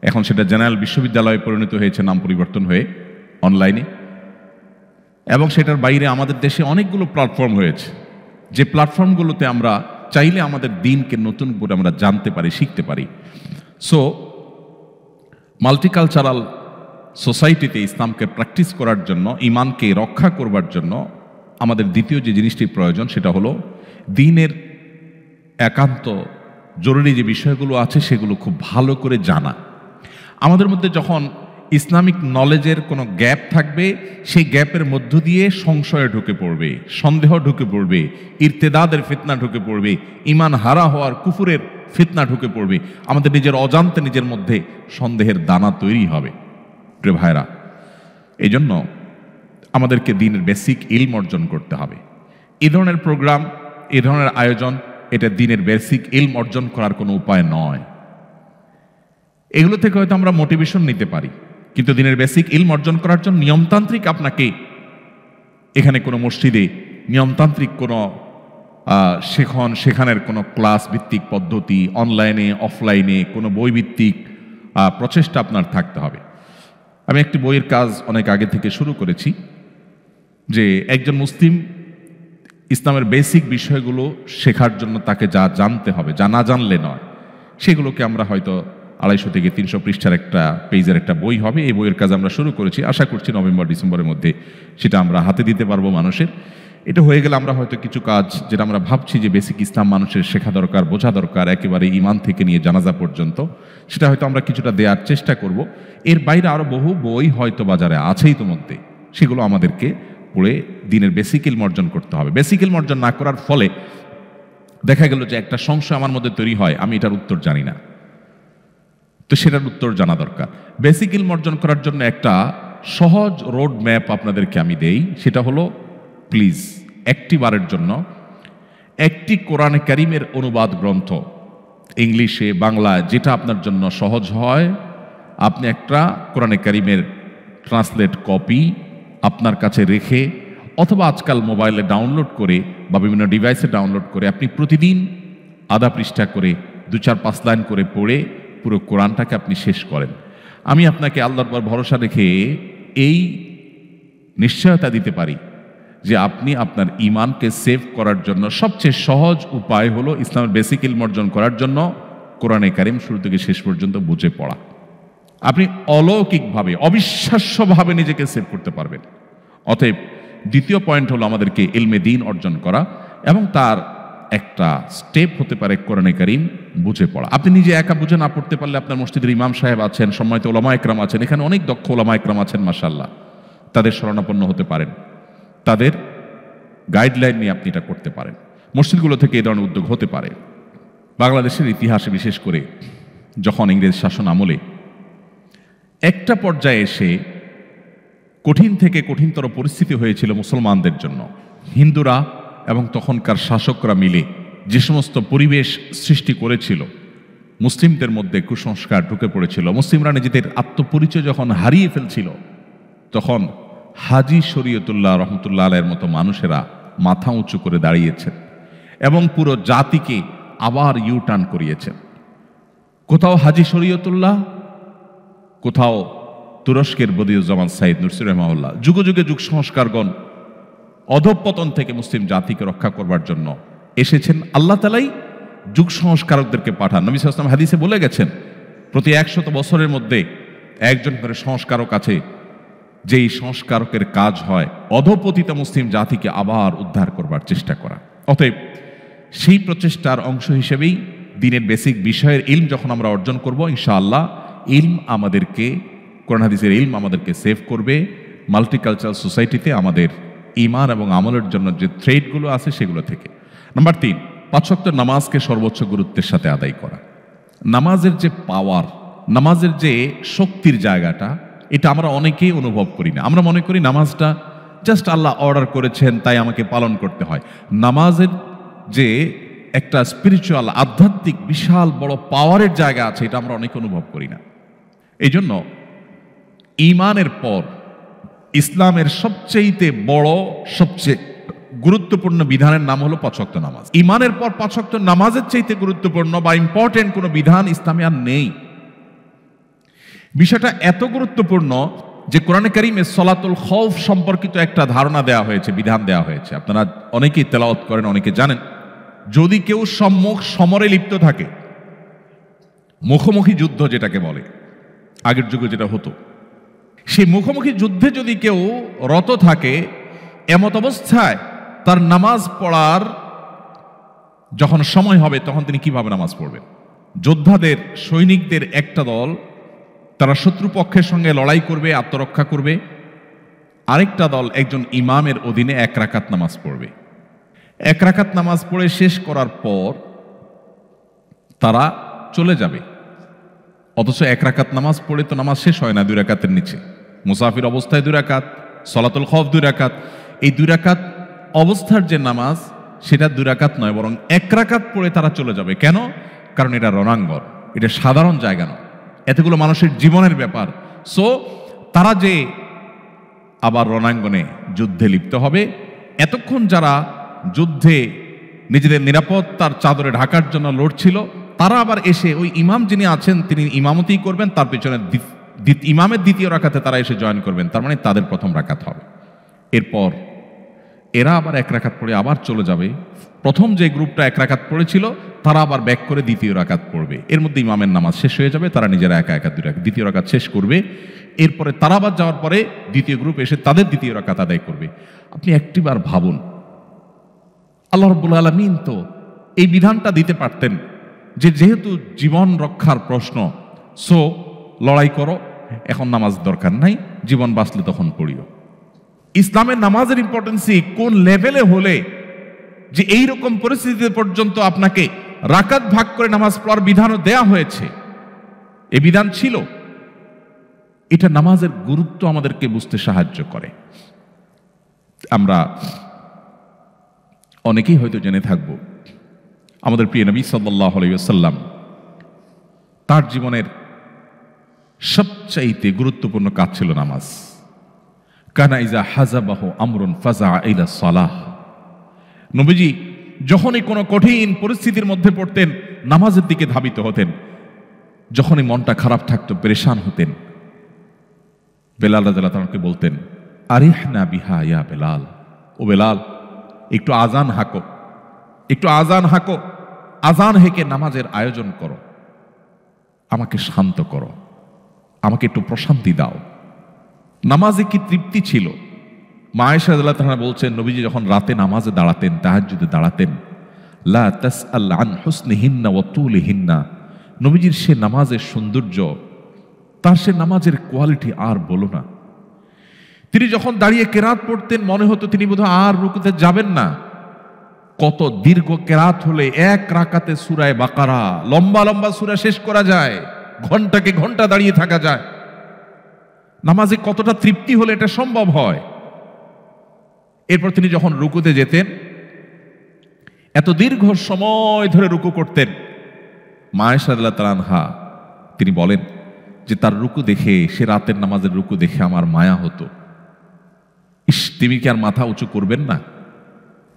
এখন সেটা জেনারেল বিশ্ববিদ্যালয়ে পরিণত হয়েছে, নাম পরিবর্তন হয়ে অনলাইনে। এবং সেটার বাইরে আমাদের দেশে অনেকগুলো প্ল্যাটফর্ম হয়েছে, যে প্ল্যাটফর্মগুলোতে আমরা চাইলে আমাদের দ্বীনকে নতুন করে আমরা জানতে পারি, শিখতে পারি। সো মাল্টিকালচারাল সোসাইটিতে ইসলামকে প্র্যাকটিস করার জন্য, ঈমানকে রক্ষা করবার জন্য আমাদের দ্বিতীয় যে জিনিসটি প্রয়োজন, সেটা হলো দ্বীনের একান্ত জরুরি যে বিষয়গুলো আছে সেগুলো খুব ভালো করে জানা। আমাদের মধ্যে যখন ইসলামিক নলেজের কোনো গ্যাপ থাকবে, সেই গ্যাপের মধ্য দিয়ে সংশয়ে ঢুকে পড়বে, সন্দেহ ঢুকে পড়বে, ইরতেদাদের ফিতনা ঢুকে পড়বে, ঈমান হারা হওয়ার কুফুরের ফিতনা ঢুকে পড়বে, আমাদের নিজের অজান্তে নিজের মধ্যে সন্দেহের দানা তৈরি হবে। প্রিয় ভাইরা, এই জন্য আমাদেরকে দিনের বেসিক ইলম অর্জন করতে হবে। এই ধরনের প্রোগ্রাম, এই ধরনের আয়োজন, এটা দিনের বেসিক ইলম অর্জন করার কোনো উপায় নয়। এগুলো থেকে হয়তো আমরা মোটিভেশন নিতে পারি, কিন্তু দিনের বেসিক ইলম অর্জন করার জন্য নিয়মতান্ত্রিক আপনাকে এখানে কোনো মসজিদে নিয়মতান্ত্রিক কোনো সেখানের কোনো ক্লাস ভিত্তিক পদ্ধতি, অনলাইনে অফলাইনে কোনো বই ভিত্তিক প্রচেষ্টা আপনার থাকতে হবে। আমি একটি বইয়ের কাজ অনেক আগে থেকে শুরু করেছি, যে একজন মুসলিম ইসলামের বেসিক বিষয়গুলো শেখার জন্য তাকে যা জানতে হবে, যা না জানলে নয়, সেগুলোকে আমরা হয়তো 250 থেকে 300 পৃষ্ঠার একটা পেজের একটা বই হবে। এই বইয়ের কাজ আমরা শুরু করেছি, আশা করছি নভেম্বর ডিসেম্বরের মধ্যে সেটা আমরা হাতে দিতে পারবো মানুষের। এটা হয়ে গেলে আমরা হয়তো কিছু কাজ যেটা আমরা ভাবছি যে বেসিক ইসলাম মানুষের শেখা দরকার, বোঝা দরকার, একেবারে ঈমান থেকে নিয়ে জানাজা পর্যন্ত, সেটা হয়তো আমরা কিছুটা দেওয়ার চেষ্টা করব। এর বাইরে আরও বহু বই হয়তো বাজারে আছেই ইতিমধ্যে, সেগুলো আমাদেরকে পড়ে দিনের বেসিক ইলম অর্জন করতে হবে। বেসিক ইলম অর্জন না করার ফলে দেখা গেল যে একটা সংশয় আমার মধ্যে তৈরি হয়, আমি এটার উত্তর জানি না, তো সেটার উত্তর জানা দরকার। বেসিক ইলম অর্জন করার জন্য একটা সহজ রোড ম্যাপ আপনাদেরকে আমি দেই, সেটা হলো প্লিজ একটি বারের জন্য একটি কোরআনে কারিমের অনুবাদ গ্রন্থ, ইংলিশে বাংলায় যেটা আপনার জন্য সহজ হয়, আপনি একটা কোরআনে কারিমের ট্রান্সলেট কপি আপনার কাছে রেখে, অথবা আজকাল মোবাইলে ডাউনলোড করে বা বিভিন্ন ডিভাইসে ডাউনলোড করে আপনি প্রতিদিন আধা পৃষ্ঠা করে 2-4-5 লাইন করে পড়ে পুরো কোরআনটাকে আপনি শেষ করেন। আমি আপনাকে আল্লাহর উপর ভরসা রেখে এই নিশ্চয়তা দিতে পারি যে আপনি আপনার ঈমানকে সেভ করার জন্য সবচেয়ে সহজ উপায় হলো ইসলামের বেসিক ইলম অর্জন করার জন্য কোরআনে কারিম শুরু থেকে শেষ পর্যন্ত বুঝে পড়া। আপনি অলৌকিকভাবে, অবিশ্বাস্যভাবে নিজেকে সেভ করতে পারবেন। অতএব দ্বিতীয় পয়েন্ট হলো আমাদেরকে ইলমে দ্বীন অর্জন করা, এবং তার একটা স্টেপ হতে পারে কোরআনে কারিম বুঝে পড়া। আপনি নিজে একা বুঝে না পড়তে পারলে আপনার মসজিদের ইমাম সাহেব আছেন, সম্মানিত ওলামা একরাম আছেন, এখানে অনেক দক্ষ ওলামা একরাম আছেন মাশাআল্লাহ, তাদের শরণাপন্ন হতে পারেন, তাদের গাইডলাইন নিয়ে আপনি এটা করতে পারেন। মসজিদগুলো থেকে এই ধরনের উদ্যোগ হতে পারে। বাংলাদেশের ইতিহাসে বিশেষ করে যখন ইংরেজ শাসন আমলে একটা পর্যায়ে এসে কঠিন থেকে কঠিনতর পরিস্থিতি হয়েছিল মুসলমানদের জন্য, হিন্দুরা এবং তখনকার শাসকরা মিলে যে সমস্ত পরিবেশ সৃষ্টি করেছিল, মুসলিমদের মধ্যে কুসংস্কার ঢুকে পড়েছিল, মুসলিমরা নিজেদের আত্মপরিচয় যখন হারিয়ে ফেলছিল, তখন হাজী শরীয়তুল্লাহ রহমতুল্লাহ আলাইহির মতো মানুষেরা মাথা উঁচু করে দাঁড়িয়েছেন এবং পুরো জাতিকে আবার ইউটার্ন করিয়েছেন। কোথাও হাজী শরীয়তুল্লাহ, কোথাও তুরস্কের বদিউজ্জামান সাইদ নুরসি রাহিমাহুল্লাহ। যুগে যুগে যুগ সংস্কারগণ অধঃপতন থেকে মুসলিম জাতিকে রক্ষা করবার জন্য এসেছেন। আল্লাহ তাআলাই যুগ সংস্কারকদেরকে পাঠান। নবী সাল্লাল্লাহু আলাইহি ওয়াসাল্লাম হাদিসে বলে গেছেন, প্রতি 100 বছরের মধ্যে একজন করে সংস্কারক আছে, যেই সংস্কারকের কাজ হয় অধঃপতিত মুসলিম জাতিকে আবার উদ্ধার করবার চেষ্টা করা। অতএব সেই প্রচেষ্টার অংশ হিসেবেই দিনের বেসিক বিষয়ের ইলম যখন আমরা অর্জন করব, ইনশাআল্লাহ ইলম আমাদেরকে, কোরআন হাদিসের ইলম আমাদেরকে সেভ করবে মাল্টিকালচারাল সোসাইটিতে আমাদের ঈমান এবং আমলের জন্য যে থ্রেডগুলো আছে সেগুলো থেকে। নাম্বার 3, 5 ওয়াক্ত নামাজকে সর্বোচ্চ গুরুত্বের সাথে আদায় করা। নামাজের যে পাওয়ার, নামাজের যে শক্তির জায়গাটা, এটা আমরা অনেকেই অনুভব করি না। আমরা মনে করি নামাজটা জাস্ট আল্লাহ অর্ডার করেছেন তাই আমাকে পালন করতে হয়। নামাজের যে একটা স্পিরিচুয়াল, আধ্যাত্মিক বিশাল বড় পাওয়ারের জায়গা আছে, এটা আমরা অনেকে অনুভব করি না। এই জন্য ঈমানের পর ইসলামের সবচেয়ে বড়, সবচেয়ে গুরুত্বপূর্ণ বিধানের নাম হলো 5 ওয়াক্ত নামাজ। ঈমানের পর 5 ওয়াক্ত নামাজের চাইতে গুরুত্বপূর্ণ বা ইম্পর্টেন্ট কোনো বিধান ইসলামে আর নেই। বিষয়টা এত গুরুত্বপূর্ণ যে কোরআনে কারিমে সলাতুল খৌফ সম্পর্কিত একটা ধারণা দেওয়া হয়েছে, বিধান দেওয়া হয়েছে। আপনারা অনেকেই তেলাওয়াত করেন, অনেকে জানেন। যদি কেউ সম্মুখ সমরে লিপ্ত থাকে, মুখোমুখি যুদ্ধ যেটাকে বলে, আগের যুগে যেটা হতো, সেই মুখোমুখি যুদ্ধে যদি কেউ রত থাকে, এমত অবস্থায় তার নামাজ পড়ার যখন সময় হবে তখন তিনি কিভাবে নামাজ পড়বেন? যোদ্ধাদের, সৈনিকদের একটা দল তারা শত্রুপক্ষের সঙ্গে লড়াই করবে, আত্মরক্ষা করবে। আরেকটা দল একজন ইমামের অধীনে 1 রাকাত নামাজ পড়বে। 1 রাকাত নামাজ পড়ে শেষ করার পর তারা চলে যাবে। অথচ 1 রাকাত নামাজ পড়ে তো নামাজ শেষ হয় না 2 রাকাতের নিচে। মুসাফির অবস্থায় 2 রাকাত, সলাতুল খৌফ 2 রাকাত। এই 2 রাকাত অবস্থার যে নামাজ, সেটা 2 রাকাত নয়, বরং 1 রাকাত পড়ে তারা চলে যাবে। কেন? কারণ এটা রণাঙ্গন, এটা সাধারণ জায়গা নয়, এতগুলো মানুষের জীবনের ব্যাপার। সো তারা যে আবার রণাঙ্গনে যুদ্ধে লিপ্ত হবে, এতক্ষণ যারা যুদ্ধে নিজেদের নিরাপত্তার চাদরে ঢাকার জন্য লড়ছিল, তারা আবার এসে ওই ইমাম যিনি আছেন তিনি ইমামতি করবেন, তার পেছনে ইমামের দ্বিতীয় রাকাতে তারা এসে জয়েন করবেন। তার মানে তাদের প্রথম রাকাত হবে। এরপর এরা আবার 1 রাকাত পড়ে আবার চলে যাবে। প্রথম যে গ্রুপটা 1 রাকাত পড়েছিল তারা আবার ব্যাক করে দ্বিতীয় রাকাত পড়বে। এর মধ্যে ইমামের নামাজ শেষ হয়ে যাবে, তারা নিজেরা একা একা 2 রাকাত দ্বিতীয় রাকাত শেষ করবে। এরপরে তারা আবার যাওয়ার পরে দ্বিতীয় গ্রুপ এসে তাদের দ্বিতীয় রাকাত আদায় করবে। আপনি একটিবার ভাবুন, আল্লাহ রাব্বুল আলামিন তো এই বিধানটা দিতে পারতেন যে যেহেতু জীবন রক্ষার প্রশ্ন, সো লড়াই করো, এখন নামাজ দরকার নাই, জীবন বাঁচলে তখন পড়িও। ইসলামের নামাজের ইম্পর্টেন্সি কোন লেভেলে হলে যে এই রকম পরিস্থিতিতে পর্যন্ত আপনাকে রাকাত ভাগ করে নামাজ পড়ার বিধানও দেয়া হয়েছে, এই বিধান ছিল। এটা নামাজের গুরুত্ব আমাদেরকে বুঝতে সাহায্য করে। আমরা অনেকেই হয়তো জেনে থাকব আমাদের প্রিয় নবী সাল্লাল্লাহু আলাইহি ওয়াসাল্লাম তার জীবনের সবচাইতে গুরুত্বপূর্ণ কাজ ছিল নামাজ। কানা ইজা হাজাবাহু আমরুন ফাজা ইলা সালাহ। নবীজি যখনই কোনো কঠিন পরিস্থিতির মধ্যে পড়তেন, নামাজের দিকে ধাবিত হতেন। যখনই মনটা খারাপ থাকতো, পেরেশান হতেন, বেলাল রাদিয়াল্লাহু তাআলাকে বলতেন, আরিহনা বিহা ইয়া বেলাল, ও বেলাল একটু আজান হাঁকো, একটু আজান হাঁকো, আজান হেঁকে নামাজের আয়োজন করো, আমাকে শান্ত করো, আমাকে একটু প্রশান্তি দাও। নামাজে কি তৃপ্তি ছিল! মা আয়েশা রাদিয়াল্লাহু তাআলা বলছেন, নবীজি যখন রাতে নামাজে দাঁড়াতেন, তাহাজ্জুদে দাঁড়াতেন, লা তাসআল আন হুসনিহিন্না ওয়া তুলিহিন্না, নবীজির সে নামাজের সৌন্দর্য, তার সে নামাজের কোয়ালিটি আর বলো না। তিনি যখন দাঁড়িয়ে কেরাত পড়তেন, মনে হতো তিনি বোধহয় আর রুকুতে যাবেন না। কত দীর্ঘ কেরাত হলে 1 রাকাতে সূরা বাকারা, লম্বা লম্বা সূরা শেষ করা যায়, ঘন্টাকে ঘন্টা দাঁড়িয়ে থাকা যায়। নামাজে কতটা তৃপ্তি হলে এটা সম্ভব হয়। এরপর তিনি যখন রুকুতে যেতেন, এত দীর্ঘ সময় ধরে রুকু করতেন। মা আয়েশা রাদিয়াল্লাহু তাআলা আনহা তিনি বলেন যে তার রুকু দেখে, সে রাতের নামাজের রুকু দেখে আমার মায়া হতো। ইস, তিনি কি আর মাথা উঁচু করবেন না?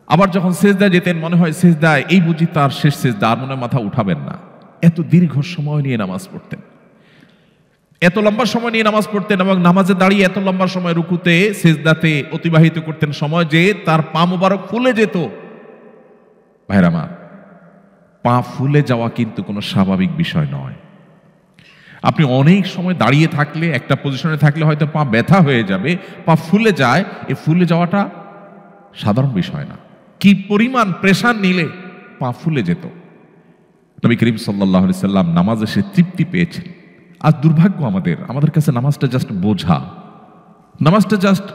আবার যখন সেজদায় যেতেন, মনে হয় সেজদায় এই বুঝি তার শেষ সেজদা, আর মনে হয় মাথা উঠাবেন না। এত দীর্ঘ সময় নিয়ে নামাজ পড়তেন, এত লম্বা সময় নিয়ে নামাজ পড়তেন, এবং নামাজে দাঁড়িয়ে এত লম্বা সময় রুকুতে সেজদাতে অতিবাহিত করতেন সময় যে তার পা মোবারক ফুলে যেত। ভাইরা আমার, পা ফুলে যাওয়া কিন্তু কোনো স্বাভাবিক বিষয় নয়। আপনি অনেক সময় দাঁড়িয়ে থাকলে, একটা পজিশনে থাকলে হয়তো পা ব্যথা হয়ে যাবে, পা ফুলে যায়। এই ফুলে যাওয়াটা সাধারণ বিষয় না। কি পরিমাণ প্রেশার নিলে পা ফুলে যেত। নবী করিম সাল্লাল্লাহু আলাইহি সাল্লাম নামাজে সে তৃপ্তি পেয়েছেন। আজ দুর্ভাগ্য আমাদের কাছে নামাজটা জাস্ট বোঝা, নামাজটা জাস্ট,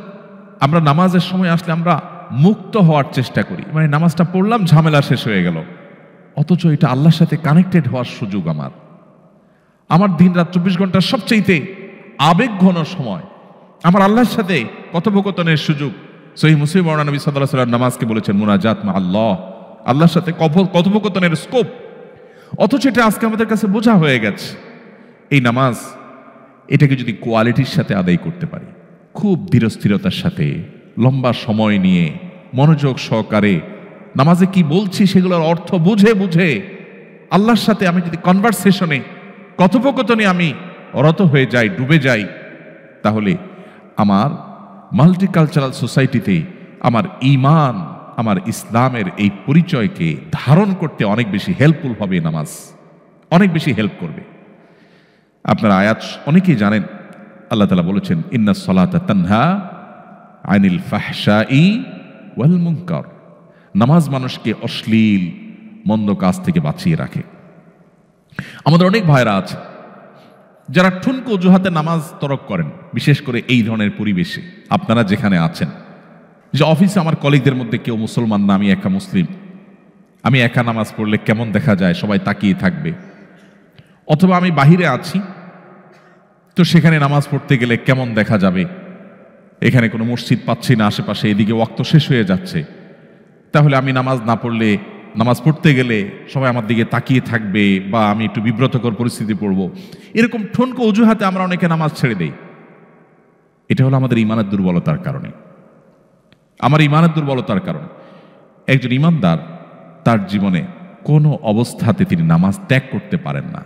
আমরা নামাজের সময় আসলে আমরা মুক্ত হওয়ার চেষ্টা করি, মানে নামাজটা পড়লাম, ঝামেলা শেষ হয়ে গেল। অথচ এটা আল্লাহর সাথে কানেক্টেড হওয়ার সুযোগ। আমার দিন রাত 24 ঘন্টার সবচেয়ে আবেগ ঘন সময়, আমার আল্লাহর সাথে কথোপকথনের সুযোগ। সহিহ মুসলিম বর্ণনা, নবী সাল্লাল্লাহু আলাইহি ওয়াসাল্লাম নামাজকে বলেছেন মুনাজাত মা আল্লাহ, আল্লাহর সাথে কথোপকথনের স্কোপ। অথচ এটা আজকে আমাদের কাছে বোঝা হয়ে গেছে। এই নামাজ, এটাকে যদি কোয়ালিটির সাথে আদায় করতে পারি, খুব ধীরস্থিরতার সাথে, লম্বা সময় নিয়ে, মনোযোগ সহকারে নামাজে কি বলছি সেগুলোর অর্থ বুঝে বুঝে আল্লাহর সাথে আমি যদি কনভারসেশনে, কথোপকথনে আমি রত হয়ে যাই, ডুবে যাই, তাহলে আমার মাল্টিকালচারাল সোসাইটিতে আমার ঈমান, আমার ইসলামের এই পরিচয়কে ধারণ করতে অনেক বেশি হেল্পফুল হবে। নামাজ অনেক বেশি হেল্প করবে। আপনারা আয়াত অনেকেই জানেন, আল্লাহ তাআলা বলেছেন, ইন্নাস সালাতা তানহা আনিল ফাহশাই ওয়াল মুনকার। নামাজ মানুষকে অশ্লীল মন্দ কাজ থেকে বাঁচিয়ে রাখে। আমাদের অনেক ভাইরা আছে যারা ঠুনকো অজুহাতে নামাজ তরক করেন, বিশেষ করে এই ধরনের পরিবেশে আপনারা যেখানে আছেন, যে অফিসে আমার কলিগদের মধ্যে কেউ মুসলমান না, আমি একা মুসলিম, আমি একা নামাজ পড়লে কেমন দেখা যায়, সবাই তাকিয়ে থাকবে। অথবা আমি বাহিরে আছি, তো সেখানে নামাজ পড়তে গেলে কেমন দেখা যাবে, এখানে কোনো মসজিদ পাচ্ছি না আশেপাশে, এদিকে ওয়াক্ত শেষ হয়ে যাচ্ছে, তাহলে আমি নামাজ না পড়লে, নামাজ পড়তে গেলে সবাই আমার দিকে তাকিয়ে থাকবে বা আমি একটু বিব্রতকর পরিস্থিতি পড়ব, এরকম ঠুনকো অজুহাতে আমরা অনেকে নামাজ ছেড়ে দেই। এটা হলো আমাদের ইমানের দুর্বলতার কারণে, আমার ইমানের দুর্বলতার কারণে। একজন ইমানদার তার জীবনে কোনো অবস্থাতে তিনি নামাজ ত্যাগ করতে পারেন না।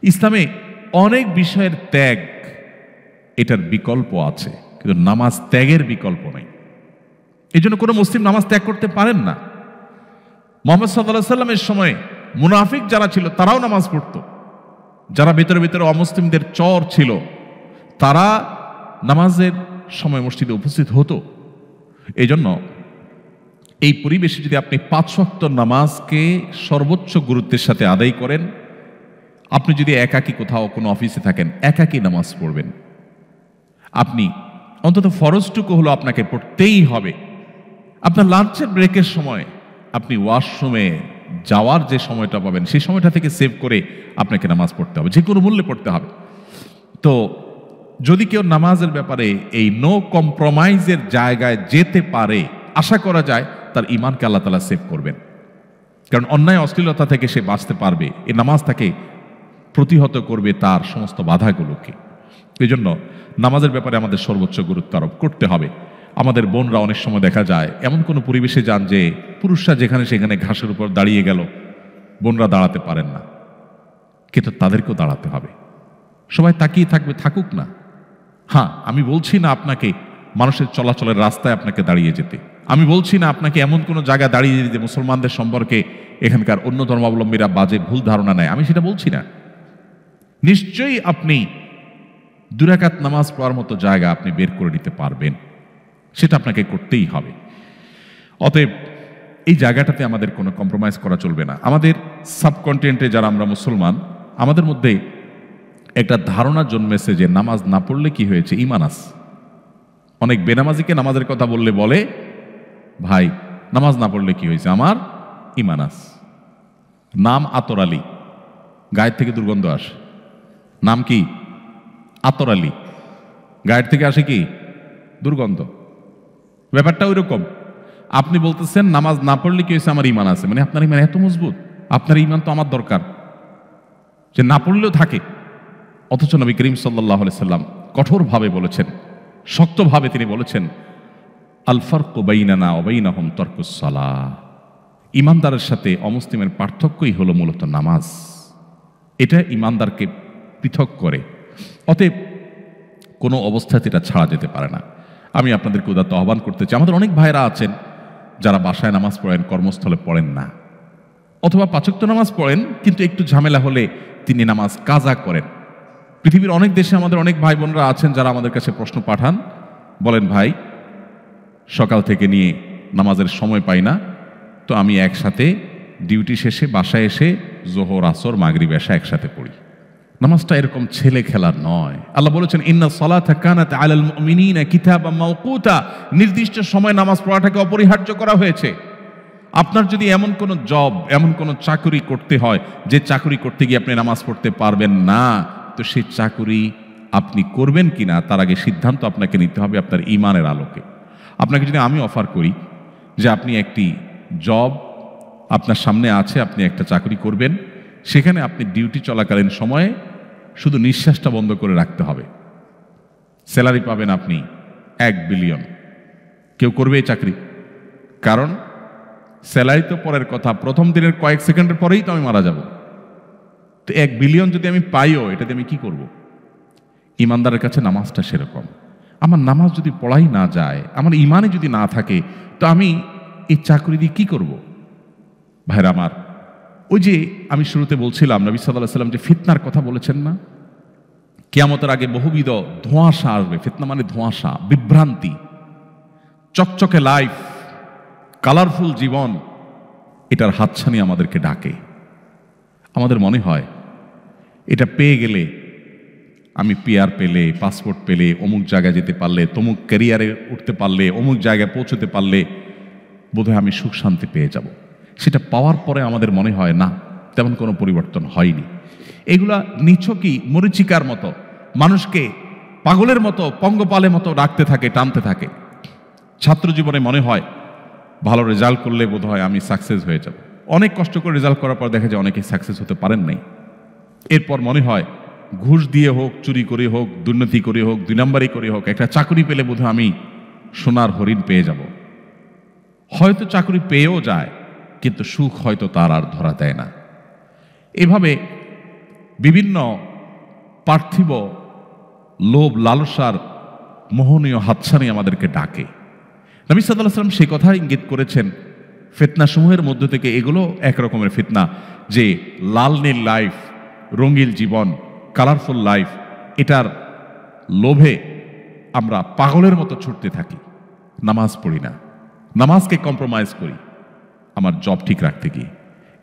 ইসলামে অনেক বিষয়ের ত্যাগ, এটার বিকল্প আছে, কিন্তু নামাজ ত্যাগের বিকল্প নেই। এই জন্য কোনো মুসলিম নামাজ ত্যাগ করতে পারেন না। মুহাম্মদ সাল্লাল্লাহু আলাইহি সাল্লামের সময় মুনাফিক যারা ছিল তারাও নামাজ পড়তো, যারা ভেতরে ভেতরে অমুসলিমদের চর ছিল তারা নামাজের সময় মসজিদে উপস্থিত হতো। এই জন্য এই পরিবেশে যদি আপনি 5 ওয়াক্ত নামাজকে সর্বোচ্চ গুরুত্বের সাথে আদায় করেন, আপনি যদি একাকী কোথাও কোনো অফিসে থাকেন, একাকী নামাজ পড়বেন, আপনি অন্তত ফরজটুকু হলো আপনাকে পড়তেই হবে। আপনার লাঞ্চের ব্রেকের সময় আপনি ওয়াশরুমে যাওয়ার যে সময়টা পাবেন, সেই সময়টা থেকে সেভ করে আপনাকে নামাজ পড়তে হবে, যে কোনো মূল্যে পড়তে হবে। তো যদি কেউ নামাজের ব্যাপারে এই নো কম্প্রোমাইজের জায়গায় যেতে পারে, আশা করা যায় তার ইমানকে আল্লাহ তাআলা সেভ করবেন, কারণ অন্যায় অশ্লীলতা থেকে সে বাঁচতে পারবে। এই নামাজ তাকে প্রতিহত করবে তার সমস্ত বাধাগুলোকে। এই জন্য নামাজের ব্যাপারে আমাদের সর্বোচ্চ গুরুত্ব আরোপ করতে হবে। আমাদের বোনরা অনেক সময় দেখা যায় এমন কোনো পরিবেশে যান যে পুরুষরা যেখানে সেখানে ঘাসের উপর দাঁড়িয়ে গেল, বোনরা দাঁড়াতে পারেন না, কিন্তু তাদেরকেও দাঁড়াতে হবে। সবাই তাকিয়ে থাকবে, থাকুক না। হ্যাঁ, আমি বলছি না আপনাকে মানুষের চলাচলের রাস্তায় আপনাকে দাঁড়িয়ে যেতে, আমি বলছি না আপনাকে এমন কোনো জায়গায় দাঁড়িয়ে যেতে মুসলমানদের সম্পর্কে এখানকার অন্য ধর্মাবলম্বীরা বাজে ভুল ধারণা নেয়, আমি সেটা বলছি না। নিশ্চয়ই আপনি 2 রাকাত নামাজ পড়ার মতো জায়গা আপনি বের করে নিতে পারবেন, সেটা আপনাকে করতেই হবে। অতএব এই জায়গাটাতে আমাদের কোনো কম্প্রোমাইজ করা চলবে না। আমাদের সাবকন্টিনেন্টে যারা আমরা মুসলমান, আমাদের মধ্যে একটা ধারণা জন্মেছে যে নামাজ না পড়লে কি হয়েছে, ঈমান আছে। অনেক বেনামাজিকে নামাজের কথা বললে বলে, ভাই নামাজ না পড়লে কি হয়েছে, আমার ঈমান আছে। নাম আতর আলী, গায়ের থেকে দুর্গন্ধ আসে। নাম কি? আতর আলী, গায়ের থেকে আসে কি? দুর্গন্ধ। ব্যাপারটা ওই রকম। আপনি বলতেছেন নামাজ না পড়লে কি হয়েছে, আমার ঈমান আছে, মানে আপনার ঈমান এত মজবুত? আপনার ঈমান তো আমার দরকার, যে না পড়লেও থাকে। অথচ নবী করিম সাল্লাল্লাহু আলাইহি সাল্লাম কঠোরভাবে বলেছেন, শক্তভাবে তিনি বলেছেন, আল ফারকু বাইনানা ওয়া বাইনাহুম তারকুস সালাহ। ঈমানদারের সাথে অমুসলিমের পার্থক্যই হলো মূলত নামাজ। এটা ঈমানদারকে পৃথক করে। অতএব কোনো অবস্থাতে এটা ছাড়া যেতে পারে না। আমি আপনাদেরকে উদাত্ত আহ্বান করতে চাই, আমাদের অনেক ভাইরা আছেন যারা বাসায় নামাজ পড়েন, কর্মস্থলে পড়েন না, অথবা 5 ওয়াক্ত নামাজ পড়েন কিন্তু একটু ঝামেলা হলে তিনি নামাজ কাজা করেন। পৃথিবীর অনেক দেশে আমাদের অনেক ভাই বোনরা আছেন যারা আমাদের কাছে প্রশ্ন পাঠান, বলেন ভাই সকাল থেকে নিয়ে নামাজের সময় পাই না, তো আমি একসাথে ডিউটি শেষে বাসায় এসে জোহর, আসর, মাগরিব, এশা একসাথে পড়ি। নামাজটা এরকম ছেলে খেলার নয়। আল্লাহ বলেছেন, ইন্না সালাতা কানাত আলাল মুমিনিনা কিতাবাম মাওকুতা, নির্দিষ্ট সময় নামাজ পড়াটাকে অপরিহার্য করা হয়েছে। আপনার যদি এমন কোনো জব, এমন কোনো চাকরি করতে হয় যে চাকরি করতে গিয়ে আপনি নামাজ পড়তে পারবেন না, তো সেই চাকরি আপনি করবেন কিনা তার আগে সিদ্ধান্ত আপনাকে নিতে হবে আপনার ঈমানের আলোকে। আপনাকে যদি আমি অফার করি যে আপনি একটি জব আপনার সামনে আছে, আপনি একটা চাকরি করবেন, সেখানে আপনি ডিউটি চলাকালীন সময়ে শুধু নিঃশ্বাসটা বন্ধ করে রাখতে হবে, স্যালারি পাবেন আপনি 1 বিলিয়ন, কেউ করবে এই চাকরি? কারণ স্যালারি তো পরের কথা, প্রথম দিনের কয়েক সেকেন্ডের পরেই তো আমি মারা যাব। তো 1 বিলিয়ন যদি আমি পাইও, এটাতে আমি কি করব? ঈমানদারের কাছে নামাজটা সেরকম। আমার নামাজ যদি পড়াই না যায়, আমার ঈমানে যদি না থাকে, তো আমি এই চাকরি দিয়ে কি করব? ভাইরা আমার, ওই যে আমি শুরুতে বলছিলাম নবী সাল্লাল্লাহু আলাইহি ওয়াসাল্লাম যে ফিতনার কথা বলেছেন না, কিয়ামতের আগে বহুবিধ ধোঁয়াশা আসবে। ফিতনা মানে ধোঁয়াশা, বিভ্রান্তি, চকচকে লাইফ, কালারফুল জীবন, এটার হাতছানি আমাদেরকে ডাকে। আমাদের মনে হয় এটা পেয়ে গেলে আমি পিআর পেলে, পাসপোর্ট পেলে, অমুক জায়গায় যেতে পারলে, তমুক ক্যারিয়ারে উঠতে পারলে, অমুক জায়গায় পৌঁছতে পারলে বোধহয় আমি সুখ শান্তি পেয়ে যাব। সেটা পাওয়ার পরে আমাদের মনে হয় না, তেমন কোনো পরিবর্তন হয়নি। এগুলা নিছকই মরীচিকার মতো, মানুষকে পাগলের মতো, পঙ্গপালের মতো রাখতে থাকে, টানতে থাকে। ছাত্র জীবনে মনে হয় ভালো রেজাল্ট করলে বোধহয় আমি সাকসেস হয়ে যাব। অনেক কষ্ট করে রেজাল্ট করার পর দেখা যায় অনেকেই সাকসেস হতে পারেন নাই। এরপর মনে হয় ঘুষ দিয়ে হোক, চুরি করে হোক, দুর্নীতি করে হোক, 2 নম্বরই করে হোক, একটা চাকরি পেলে বোধহয় আমি সোনার হরিণ পেয়ে যাব। হয়তো চাকরি পেয়েও যায়, কিন্তু সুখ হয়তো তার আর ধরা দেয় না। এভাবে বিভিন্ন পার্থিব লোভ লালসার মোহনীয় হাতছানি আমাদেরকে ডাকে। নবী সাল্লাল্লাহু আলাইহি ওয়াসাল্লাম সেই কথা ইঙ্গিত করেছেন, ফিতনা সমূহের মধ্যে থেকে এগুলো এক রকমের ফিতনা, যে লাল নীল লাইফ, রঙিন জীবন, কালারফুল লাইফ, এটার লোভে আমরা পাগলের মতো ছুটতে থাকি, নামাজ পড়ি না, নামাজকে কম্প্রোমাইজ করি আমার জব ঠিক রাখতে গিয়ে।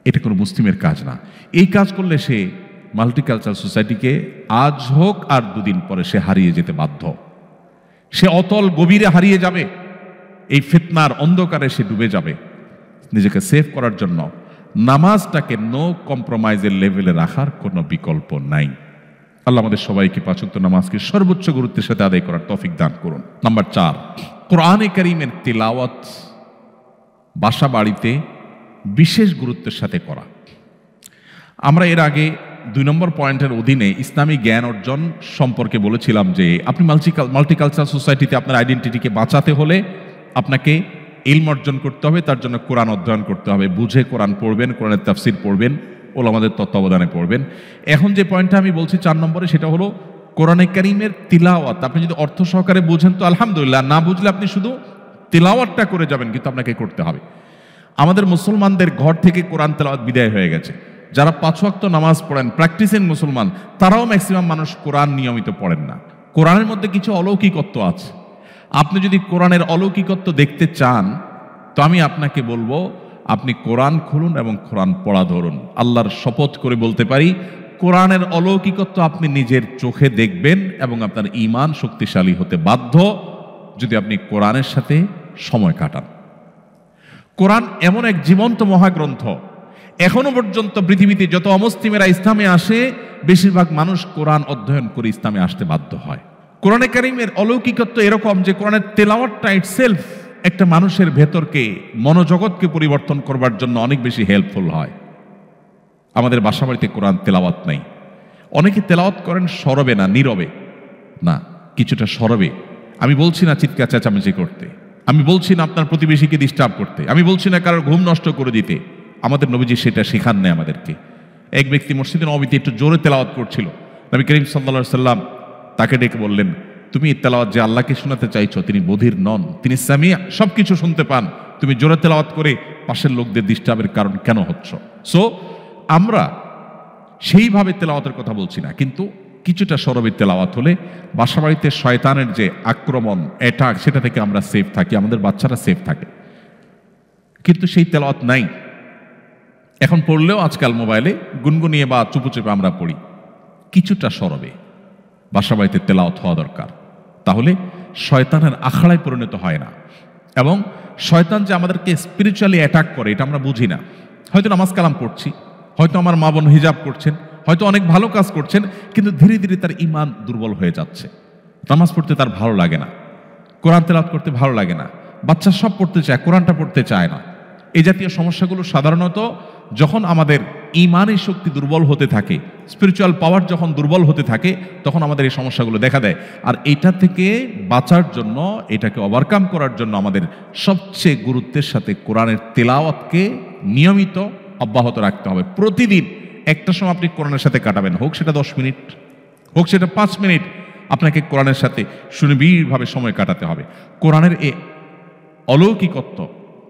এটা কোনো মুসলিমের কাজ না। এই কাজ করলে সে মাল্টিকালচারাল সোসাইটিকে আজ হোক আর 2 দিন পরে সে হারিয়ে যেতে বাধ্য। সে অতল গভীরে হারিয়ে যাবে, এই ফিতনার অন্ধকারে সে ডুবে যাবে। নিজেকে সেভ করার জন্য নামাজটাকে নো কম্প্রোমাইজের লেভেলে রাখার কোনো বিকল্প নাই। আল্লাহ আমাদের সবাইকে 5 ওয়াক্ত নামাজকে সর্বোচ্চ গুরুত্বের সাথে আদায় করার তৌফিক দান করুন। নাম্বার 4, কোরআনে কারীমের তিলাওয়াত বাসা বাড়িতে বিশেষ গুরুত্বের সাথে করা। আমরা এর আগে 2 নম্বর পয়েন্টের অধীনে ইসলামী জ্ঞান অর্জন সম্পর্কে বলেছিলাম যে আপনি মাল্টিকালচারাল সোসাইটিতে আপনার আইডেন্টিটিকে বাঁচাতে হলে আপনাকে ইলম অর্জন করতে হবে, তার জন্য কোরআন অধ্যয়ন করতে হবে, বুঝে কোরআন পড়বেন, কোরআনের তাফসীর পড়বেন, ওলামাদের তত্ত্বাবধানে পড়বেন। এখন যে পয়েন্টটা আমি বলছি 4 নম্বরে, সেটা হলো কোরআনে কারীমের তিলাওয়াত। আপনি যদি অর্থ সহকারে বুঝেন তো আলহামদুলিল্লাহ, না বুঝলে আপনি শুধু তিলাওয়াতটা করে যাবেন, কিন্তু আপনাকে করতে হবে। আমাদের মুসলমানদের ঘর থেকে কোরআন তেলাওয়াত বিদায় হয়ে গেছে। যারা 5 ওয়াক্ত নামাজ পড়েন, প্র্যাকটিসিং মুসলমান, তারাও ম্যাক্সিমাম মানুষ কোরআন নিয়মিত পড়েন না। কোরআনের মধ্যে কিছু অলৌকিকত্ব আছে। আপনি যদি কোরআনের অলৌকিকত্ব দেখতে চান তো আমি আপনাকে বলবো আপনি কোরআন খুলুন এবং কোরআন পড়া ধরুন। আল্লাহর শপথ করে বলতে পারি, কোরআনের অলৌকিকত্ব আপনি নিজের চোখে দেখবেন এবং আপনার ঈমান শক্তিশালী হতে বাধ্য যদি আপনি কোরআনের সাথে সময় কাটান। কোরআন এমন এক জীবন্ত মহাগ্রন্থ, এখনো পর্যন্ত পৃথিবীতে যত অমুসলিমেরা ইসলামে আসে বেশিরভাগ মানুষ কোরআন অধ্যয়ন করে ইসলামে আসতে বাধ্য হয়। কোরআনে কারীমের অলৌকিকত্ব এরকম যে কোরআনের তেলাওয়াতটা ইটসেলফ একটা মানুষের ভেতরকে, মনোজগৎকে পরিবর্তন করবার জন্য অনেক বেশি হেল্পফুল হয়। আমাদের বাসা বাড়িতে কোরআন তেলাওয়াত নাই। অনেকে তেলাওয়াত করেন সরবে না, নীরবে না, কিছুটা সরবে। আমি বলছি না চিৎকার চেঁচামেচি করতে, আমি বলছি না আপনার প্রতিবেশীকে ডিস্টার্ব করতে, আমি বলছি না কারোর ঘুম নষ্ট করে দিতে। আমাদের নবীজি সেটা শেখান নেই আমাদেরকে। এক ব্যক্তি মসজিদে নববীতে একটু জোরে তেলাওয়াত করছিল, নবী করিম সাল্লাল্লাহু আলাইহি সাল্লাম তাকে ডেকে বললেন, তুমি এই তেলাওয়াত যে আল্লাহকে শোনাতে চাইছো, তিনি বধির নন, তিনি সামিয়া, সবকিছু শুনতে পান। তুমি জোরে তেলাওয়াত করে পাশের লোকদের ডিস্টার্বের কারণ কেন হচ্ছ? সো আমরা সেইভাবে তেলাওয়াতের কথা বলছি না, কিন্তু কিছুটা সরবে তেলাওয়াত হলে বাসাবাড়িতে শয়তানের যে আক্রমণ, অ্যাটাক, সেটা থেকে আমরা সেফ থাকি, আমাদের বাচ্চারা সেফ থাকে। কিন্তু সেই তেলাওয়াত নাই। এখন পড়লেও আজকাল মোবাইলে গুনগুনিয়ে বা চুপচুপে আমরা পড়ি। কিছুটা সরবে বাসাবাড়িতে তেলাওয়াত হওয়া দরকার, তাহলে শয়তানের আখড়ায় পরিণত হয় না। এবং শয়তান যে আমাদেরকে স্পিরিচুয়ালি অ্যাটাক করে এটা আমরা বুঝি না। হয়তো নামাজ কালাম পড়ছি, হয়তো আমার মা বোন হিজাব করছেন, হয়তো অনেক ভালো কাজ করছেন, কিন্তু ধীরে ধীরে তার ঈমান দুর্বল হয়ে যাচ্ছে। নামাজ পড়তে তার ভালো লাগে না, কোরআন তেলাওয়াত করতে ভালো লাগে না, বাচ্চা সব পড়তে চায়, কোরআনটা পড়তে চায় না। এই জাতীয় সমস্যাগুলো সাধারণত যখন আমাদের ঈমানের শক্তি দুর্বল হতে থাকে, স্পিরিচুয়াল পাওয়ার যখন দুর্বল হতে থাকে, তখন আমাদের এই সমস্যাগুলো দেখা দেয়। আর এটা থেকে বাঁচার জন্য, এটাকে ওভারকাম করার জন্য আমাদের সবচেয়ে গুরুত্বের সাথে কোরআনের তেলাওয়াতকে নিয়মিত অব্যাহত রাখতে হবে। প্রতিদিন একটা সময় আপনি কোরআনের সাথে কাটাবেন, হোক সেটা 10 মিনিট, হোক সেটা 5 মিনিট, আপনাকে কোরআনের সাথে সুনিবিড়ভাবে সময় কাটাতে হবে। কোরআনের এই অলৌকিকত্ব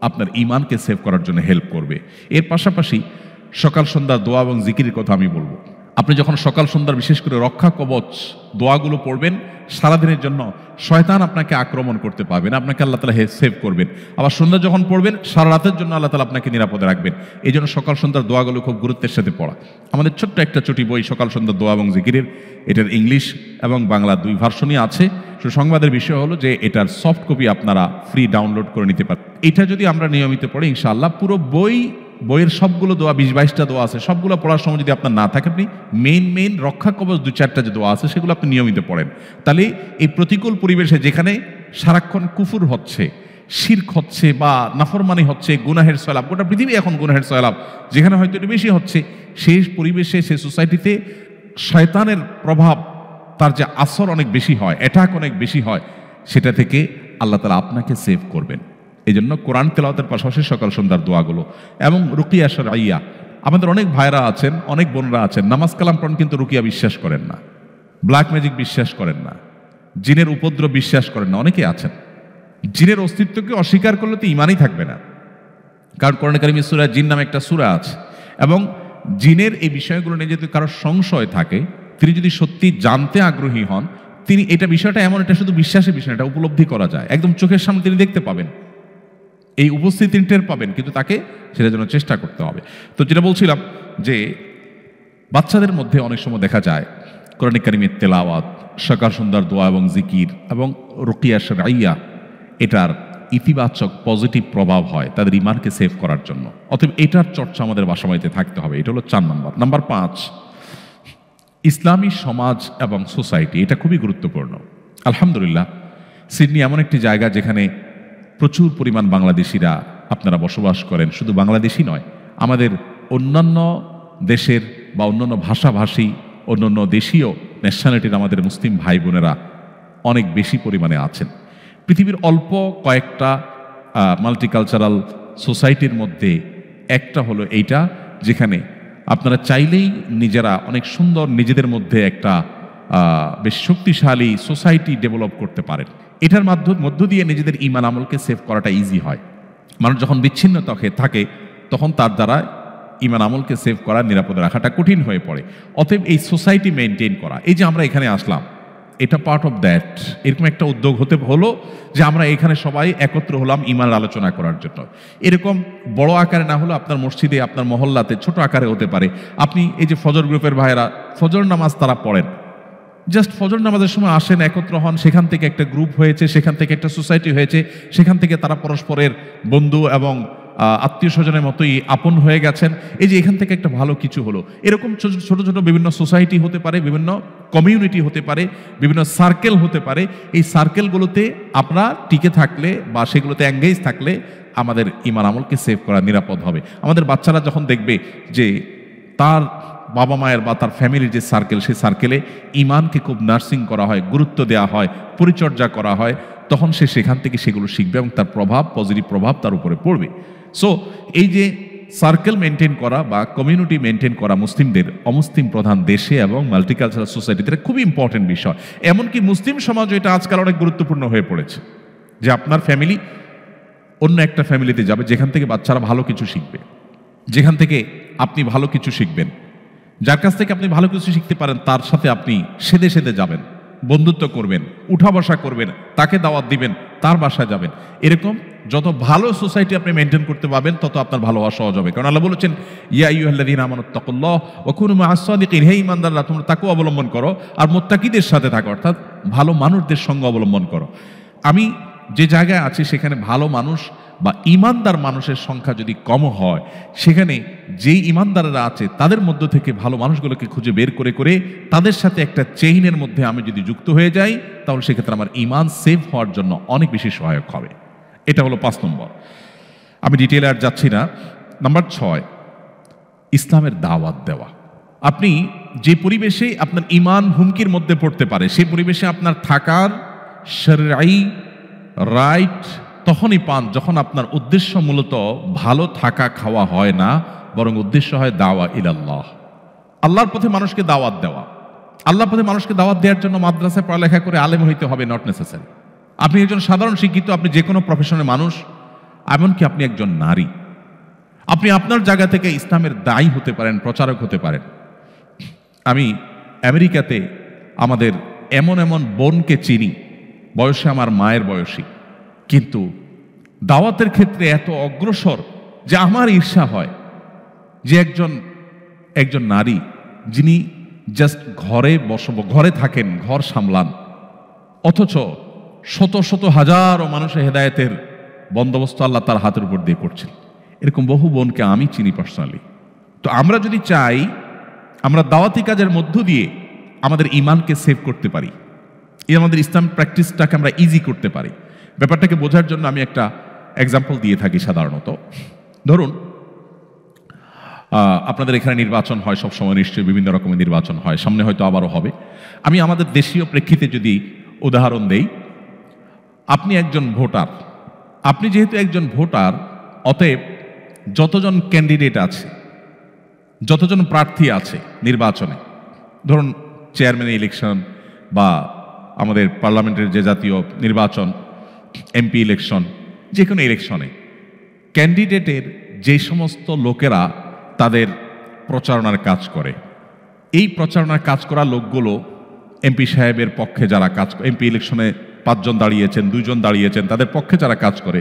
আপনার ঈমানকে সেভ করার জন্য হেল্প করবে। এর পাশাপাশি সকাল সন্ধ্যা দোয়া এবং জিকিরের কথা আমি বলবো। আপনি যখন সকাল সন্ধ্যার বিশেষ করে রক্ষা কবচ দোয়াগুলো পড়বেন, সারাদিনের জন্য শয়তান আপনাকে আক্রমণ করতে পারবে না, আপনাকে আল্লাহ তাআলা সেভ করবেন। আবার সন্ধ্যা যখন পড়বেন, সারা রাতের জন্য আল্লাহ তাআলা আপনাকে নিরাপদে রাখবেন। এই জন্য সকাল সন্ধ্যার দোয়াগুলো খুব গুরুত্বের সাথে পড়া। আমাদের ছোট্ট একটা ছোটি বই সকাল সন্ধ্যার দোয়া এবং জিকিরের, এটার ইংলিশ এবং বাংলা 2 ভার্সনই আছে। সুসংবাদের বিষয় হলো যে এটার সফট কপি আপনারা ফ্রি ডাউনলোড করে নিতে পারেন। এটা যদি আমরা নিয়মিত পড়ি, ইনশাআল্লাহ পুরো বইয়ের সবগুলো দোয়া, 20-22টা দোয়া আছে, সবগুলো পড়ার সময় যদি আপনার না থাকে, আপনি মেইন রক্ষা কবচ 2-4টা যে দোয়া আছে সেগুলো আপনি নিয়মিত পড়েন, তাহলে এই প্রতিকূল পরিবেশে যেখানে সারাক্ষণ কুফুর হচ্ছে, শিরক হচ্ছে বা নাফরমানি হচ্ছে, গুনাহের সয়লাব, গোটা পৃথিবী এখন গুনাহের সয়লাব, যেখানে হয়তো একটু বেশি হচ্ছে, সেই পরিবেশে, সেই সোসাইটিতে শয়তানের প্রভাব, তার যে আসর অনেক বেশি হয়, অ্যাটাক অনেক বেশি হয়, সেটা থেকে আল্লাহ তাআলা আপনাকে সেভ করবেন। এই জন্য কোরআন তেলাওয়াতের পাশাপাশি সকাল সন্ধ্যার দোয়াগুলো এবং রুকিয়া শারঈয়া। আমাদের অনেক ভাইরা আছেন, অনেক বোনরা আছেন, নামাজ কালাম পড়েন কিন্তু রুকিয়া বিশ্বাস করেন না, ব্ল্যাক ম্যাজিক বিশ্বাস করেন না, জিনের উপদ্রব বিশ্বাস করেন না। অনেকে আছেন জিনের অস্তিত্বকে অস্বীকার করলে তো ইমানই থাকবে না, কারণ কোরআন কারীমে সূরা জিন নামে একটা সূরা আছে, এবং জিনের এই বিষয়গুলো নিয়ে যদি কারো সংশয় থাকে, তিনি যদি সত্যি জানতে আগ্রহী হন, তিনি এটা বিষয়টা এমন, এটা শুধু বিশ্বাসের বিষয়, এটা উপলব্ধি করা যায়, একদম চোখের সামনে তিনি দেখতে পাবেন, এই উপস্থিতি টের পাবেন, কিন্তু তাকে সেটার জন্য চেষ্টা করতে হবে। তো যেটা বলছিলাম যে বাচ্চাদের মধ্যে অনেক সময় দেখা যায় কোরআন কারীমের তেলাওয়াত, সকাল সন্ধ্যার দোয়া এবং জিকির এবং রুকিয়া শারঈয়া, এটার ইতিবাচক পজিটিভ প্রভাব হয় তাদের ঈমানকে সেভ করার জন্য। অতএব এটার চর্চা আমাদের বাসাবাড়িতে থাকতে হবে। এটা হলো 4 নম্বর। নাম্বার 5, ইসলামী সমাজ এবং সোসাইটি, এটা খুবই গুরুত্বপূর্ণ। আলহামদুলিল্লাহ, সিডনি এমন একটি জায়গা যেখানে প্রচুর পরিমাণ বাংলাদেশিরা আপনারা বসবাস করেন। শুধু বাংলাদেশি নয়, আমাদের অন্যান্য দেশের বা অন্যান্য ভাষাভাষী, অন্যান্য দেশীয় ন্যাশনালিটির আমাদের মুসলিম ভাই বোনেরা অনেক বেশি পরিমাণে আছেন। পৃথিবীর অল্প কয়েকটা মাল্টিকালচারাল সোসাইটির মধ্যে একটা হলো এইটা, যেখানে আপনারা চাইলেই নিজেরা অনেক সুন্দর নিজেদের মধ্যে একটা বেশ শক্তিশালী সোসাইটি ডেভেলপ করতে পারেন। এটার মধ্য দিয়ে নিজেদের ঈমান আমলকে সেভ করাটা ইজি হয়। মানুষ যখন বিচ্ছিন্নতা থাকে, তখন তার দ্বারা ঈমান আমলকে সেভ করা, নিরাপদে রাখাটা কঠিন হয়ে পড়ে। অতএব এই সোসাইটি মেনটেন করা, এই যে আমরা এখানে আসলাম, এটা পার্ট অফ দ্যাট। এরকম একটা উদ্যোগ হলো যে আমরা এখানে সবাই একত্র হলাম ঈমানের আলোচনা করার জন্য। এরকম বড় আকারে না হলেও আপনার মসজিদে, আপনার মহল্লাতে ছোট আকারে হতে পারে। আপনি এই যে ফজর গ্রুপের ভাইয়েরা ফজর নামাজ তারা পড়েন, জাস্ট ফজর নামাজের সময় আসেন, একত্র হন, সেখান থেকে একটা গ্রুপ হয়েছে, সেখান থেকে একটা সোসাইটি হয়েছে, সেখান থেকে তারা পরস্পরের বন্ধু এবং আত্মীয় স্বজনের মতোই আপন হয়ে গেছেন। এই যে এখান থেকে একটা ভালো কিছু হলো। এরকম ছোট ছোট বিভিন্ন সোসাইটি হতে পারে, বিভিন্ন কমিউনিটি হতে পারে, বিভিন্ন সার্কেল হতে পারে। এই সার্কেলগুলোতে আমরা টিকে থাকলে বা সেগুলোতে এঙ্গেজ থাকলে আমাদের ঈমান আমলকে সেভ করা নিরাপদ হবে। আমাদের বাচ্চারা যখন দেখবে যে তার বাবা মায়ের বা তার ফ্যামিলির যে সার্কেল, সেই সার্কেলে ঈমানকে খুব নার্সিং করা হয়, গুরুত্ব দেওয়া হয়, পরিচর্যা করা হয়, তখন সে সেখান থেকে সেগুলো শিখবে এবং তার প্রভাব, পজিটিভ প্রভাব তার উপরে পড়বে। সো এই যে সার্কেল মেনটেন করা বা কমিউনিটি মেনটেন করা মুসলিমদের অমুসলিম প্রধান দেশে এবং মাল্টিকালচারাল সোসাইটিতে, এটা খুবই ইম্পর্টেন্ট বিষয়। এমনকি মুসলিম সমাজও এটা আজকাল অনেক গুরুত্বপূর্ণ হয়ে পড়েছে, যে আপনার ফ্যামিলি অন্য একটা ফ্যামিলিতে যাবে, যেখান থেকে বাচ্চারা ভালো কিছু শিখবে, যেখান থেকে আপনি ভালো কিছু শিখবেন, যার কাছ থেকে আপনি ভালো কিছু শিখতে পারেন, তার সাথে আপনি সেদে সেদে যাবেন, বন্ধুত্ব করবেন, উঠা বসা করবেন, তাকে দাওয়াত দিবেন, তার বাসায় যাবেন। এরকম যত ভালো সোসাইটি আপনি মেনটেন করতে পারবেন, তত আপনার ভালো হওয়া সহজ হবে। কারণ আল্লাহ বলেছেন, ইয়া আইয়ুহাল্লাযীনা আমানুত্তাকুল্লাহ ওয়া কুনু মা'আস সাদিকিন, হে ঈমানদাররা, তোমরা তাকওয়া অবলম্বন করো আর মুত্তাকিদের সাথে থাকো, অর্থাৎ ভালো মানুষদের সঙ্গ অবলম্বন করো। আমি যে জায়গায় আছি সেখানে ভালো মানুষ বা ঈমানদার মানুষের সংখ্যা যদি কম হয়, সেখানে যেই ঈমানদাররা আছে তাদের মধ্য থেকে ভালো মানুষগুলোকে খুঁজে বের করে তাদের সাথে একটা চেইনের মধ্যে আমি যদি যুক্ত হয়ে যাই, তাহলে সেক্ষেত্রে আমার ঈমান সেভ হওয়ার জন্য অনেক বেশি সহায়ক হবে। এটা হলো 5 নম্বর। আমি ডিটেইলে আর যাচ্ছি না। নাম্বার 6, ইসলামের দাওয়াত দেওয়া। আপনি যে পরিবেশে আপনার ঈমান হুমকির মধ্যে পড়তে পারে, সেই পরিবেশে আপনার থাকার শরঈ রাইট তখনই পান যখন আপনার উদ্দেশ্য মূলত ভালো থাকা খাওয়া হয় না, বরং উদ্দেশ্য হয় দাওয়া ইলাল্লাহ, আল্লাহর পথে মানুষকে দাওয়াত দেওয়া। আল্লাহর পথে মানুষকে দাওয়াত দেওয়ার জন্য মাদ্রাসায় পড়ালেখা করে আলেম হইতে হবে, নট নেসেসারি। আপনি একজন সাধারণ শিক্ষিত, আপনি যে কোনো প্রফেশনের মানুষ, এমনকি আপনি একজন নারী, আপনি আপনার জায়গা থেকে ইসলামের দায়ী হতে পারেন, প্রচারক হতে পারেন। আমি আমেরিকাতে আমাদের এমন এমন বোনকে চিনি, বয়সে আমার মায়ের বয়সী, কিন্তু দাওয়াতের ক্ষেত্রে এত অগ্রসর যে আমার ঈর্ষা হয় যে একজন নারী যিনি জাস্ট ঘরে থাকেন, ঘর সামলান, অথচ শত শত হাজারো মানুষের হেদায়েতের বন্দোবস্ত আল্লাহ তার হাতের উপর দিয়ে করছেন। এরকম বহু বোনকে আমি চিনি পার্সোনালি। তো আমরা যদি চাই আমরা দাওয়াতি কাজের মধ্য দিয়ে আমাদের ইমানকে সেভ করতে পারি, আমাদের ইসলাম প্র্যাকটিসটাকে আমরা ইজি করতে পারি, ব্যাপারটাকে বোঝার জন্য আমি একটা এক্সাম্পল দিয়ে থাকি। সাধারণত ধরুন আপনাদের এখানে নির্বাচন হয় সবসময়, নিশ্চয়ই বিভিন্ন রকমের নির্বাচন হয়, সামনে হয়তো আবারও হবে। আমি আমাদের দেশীয় প্রেক্ষিতে যদি উদাহরণ দেই, আপনি একজন ভোটার, আপনি যেহেতু একজন ভোটার, অতএব যতজন ক্যান্ডিডেট আছে, যতজন প্রার্থী আছে নির্বাচনে, ধরুন চেয়ারম্যান ইলেকশন বা আমাদের পার্লামেন্টের যে জাতীয় নির্বাচন, এমপি ইলেকশন, যে কোনো ইলেকশনে ক্যান্ডিডেটের যে সমস্ত লোকেরা তাদের প্রচারণার কাজ করে, এই প্রচারণার কাজ করা লোকগুলো এমপি সাহেবের পক্ষে যারা কাজ, এমপি ইলেকশনে 5 জন দাঁড়িয়েছেন, 2 জন দাঁড়িয়েছেন, তাদের পক্ষে যারা কাজ করে,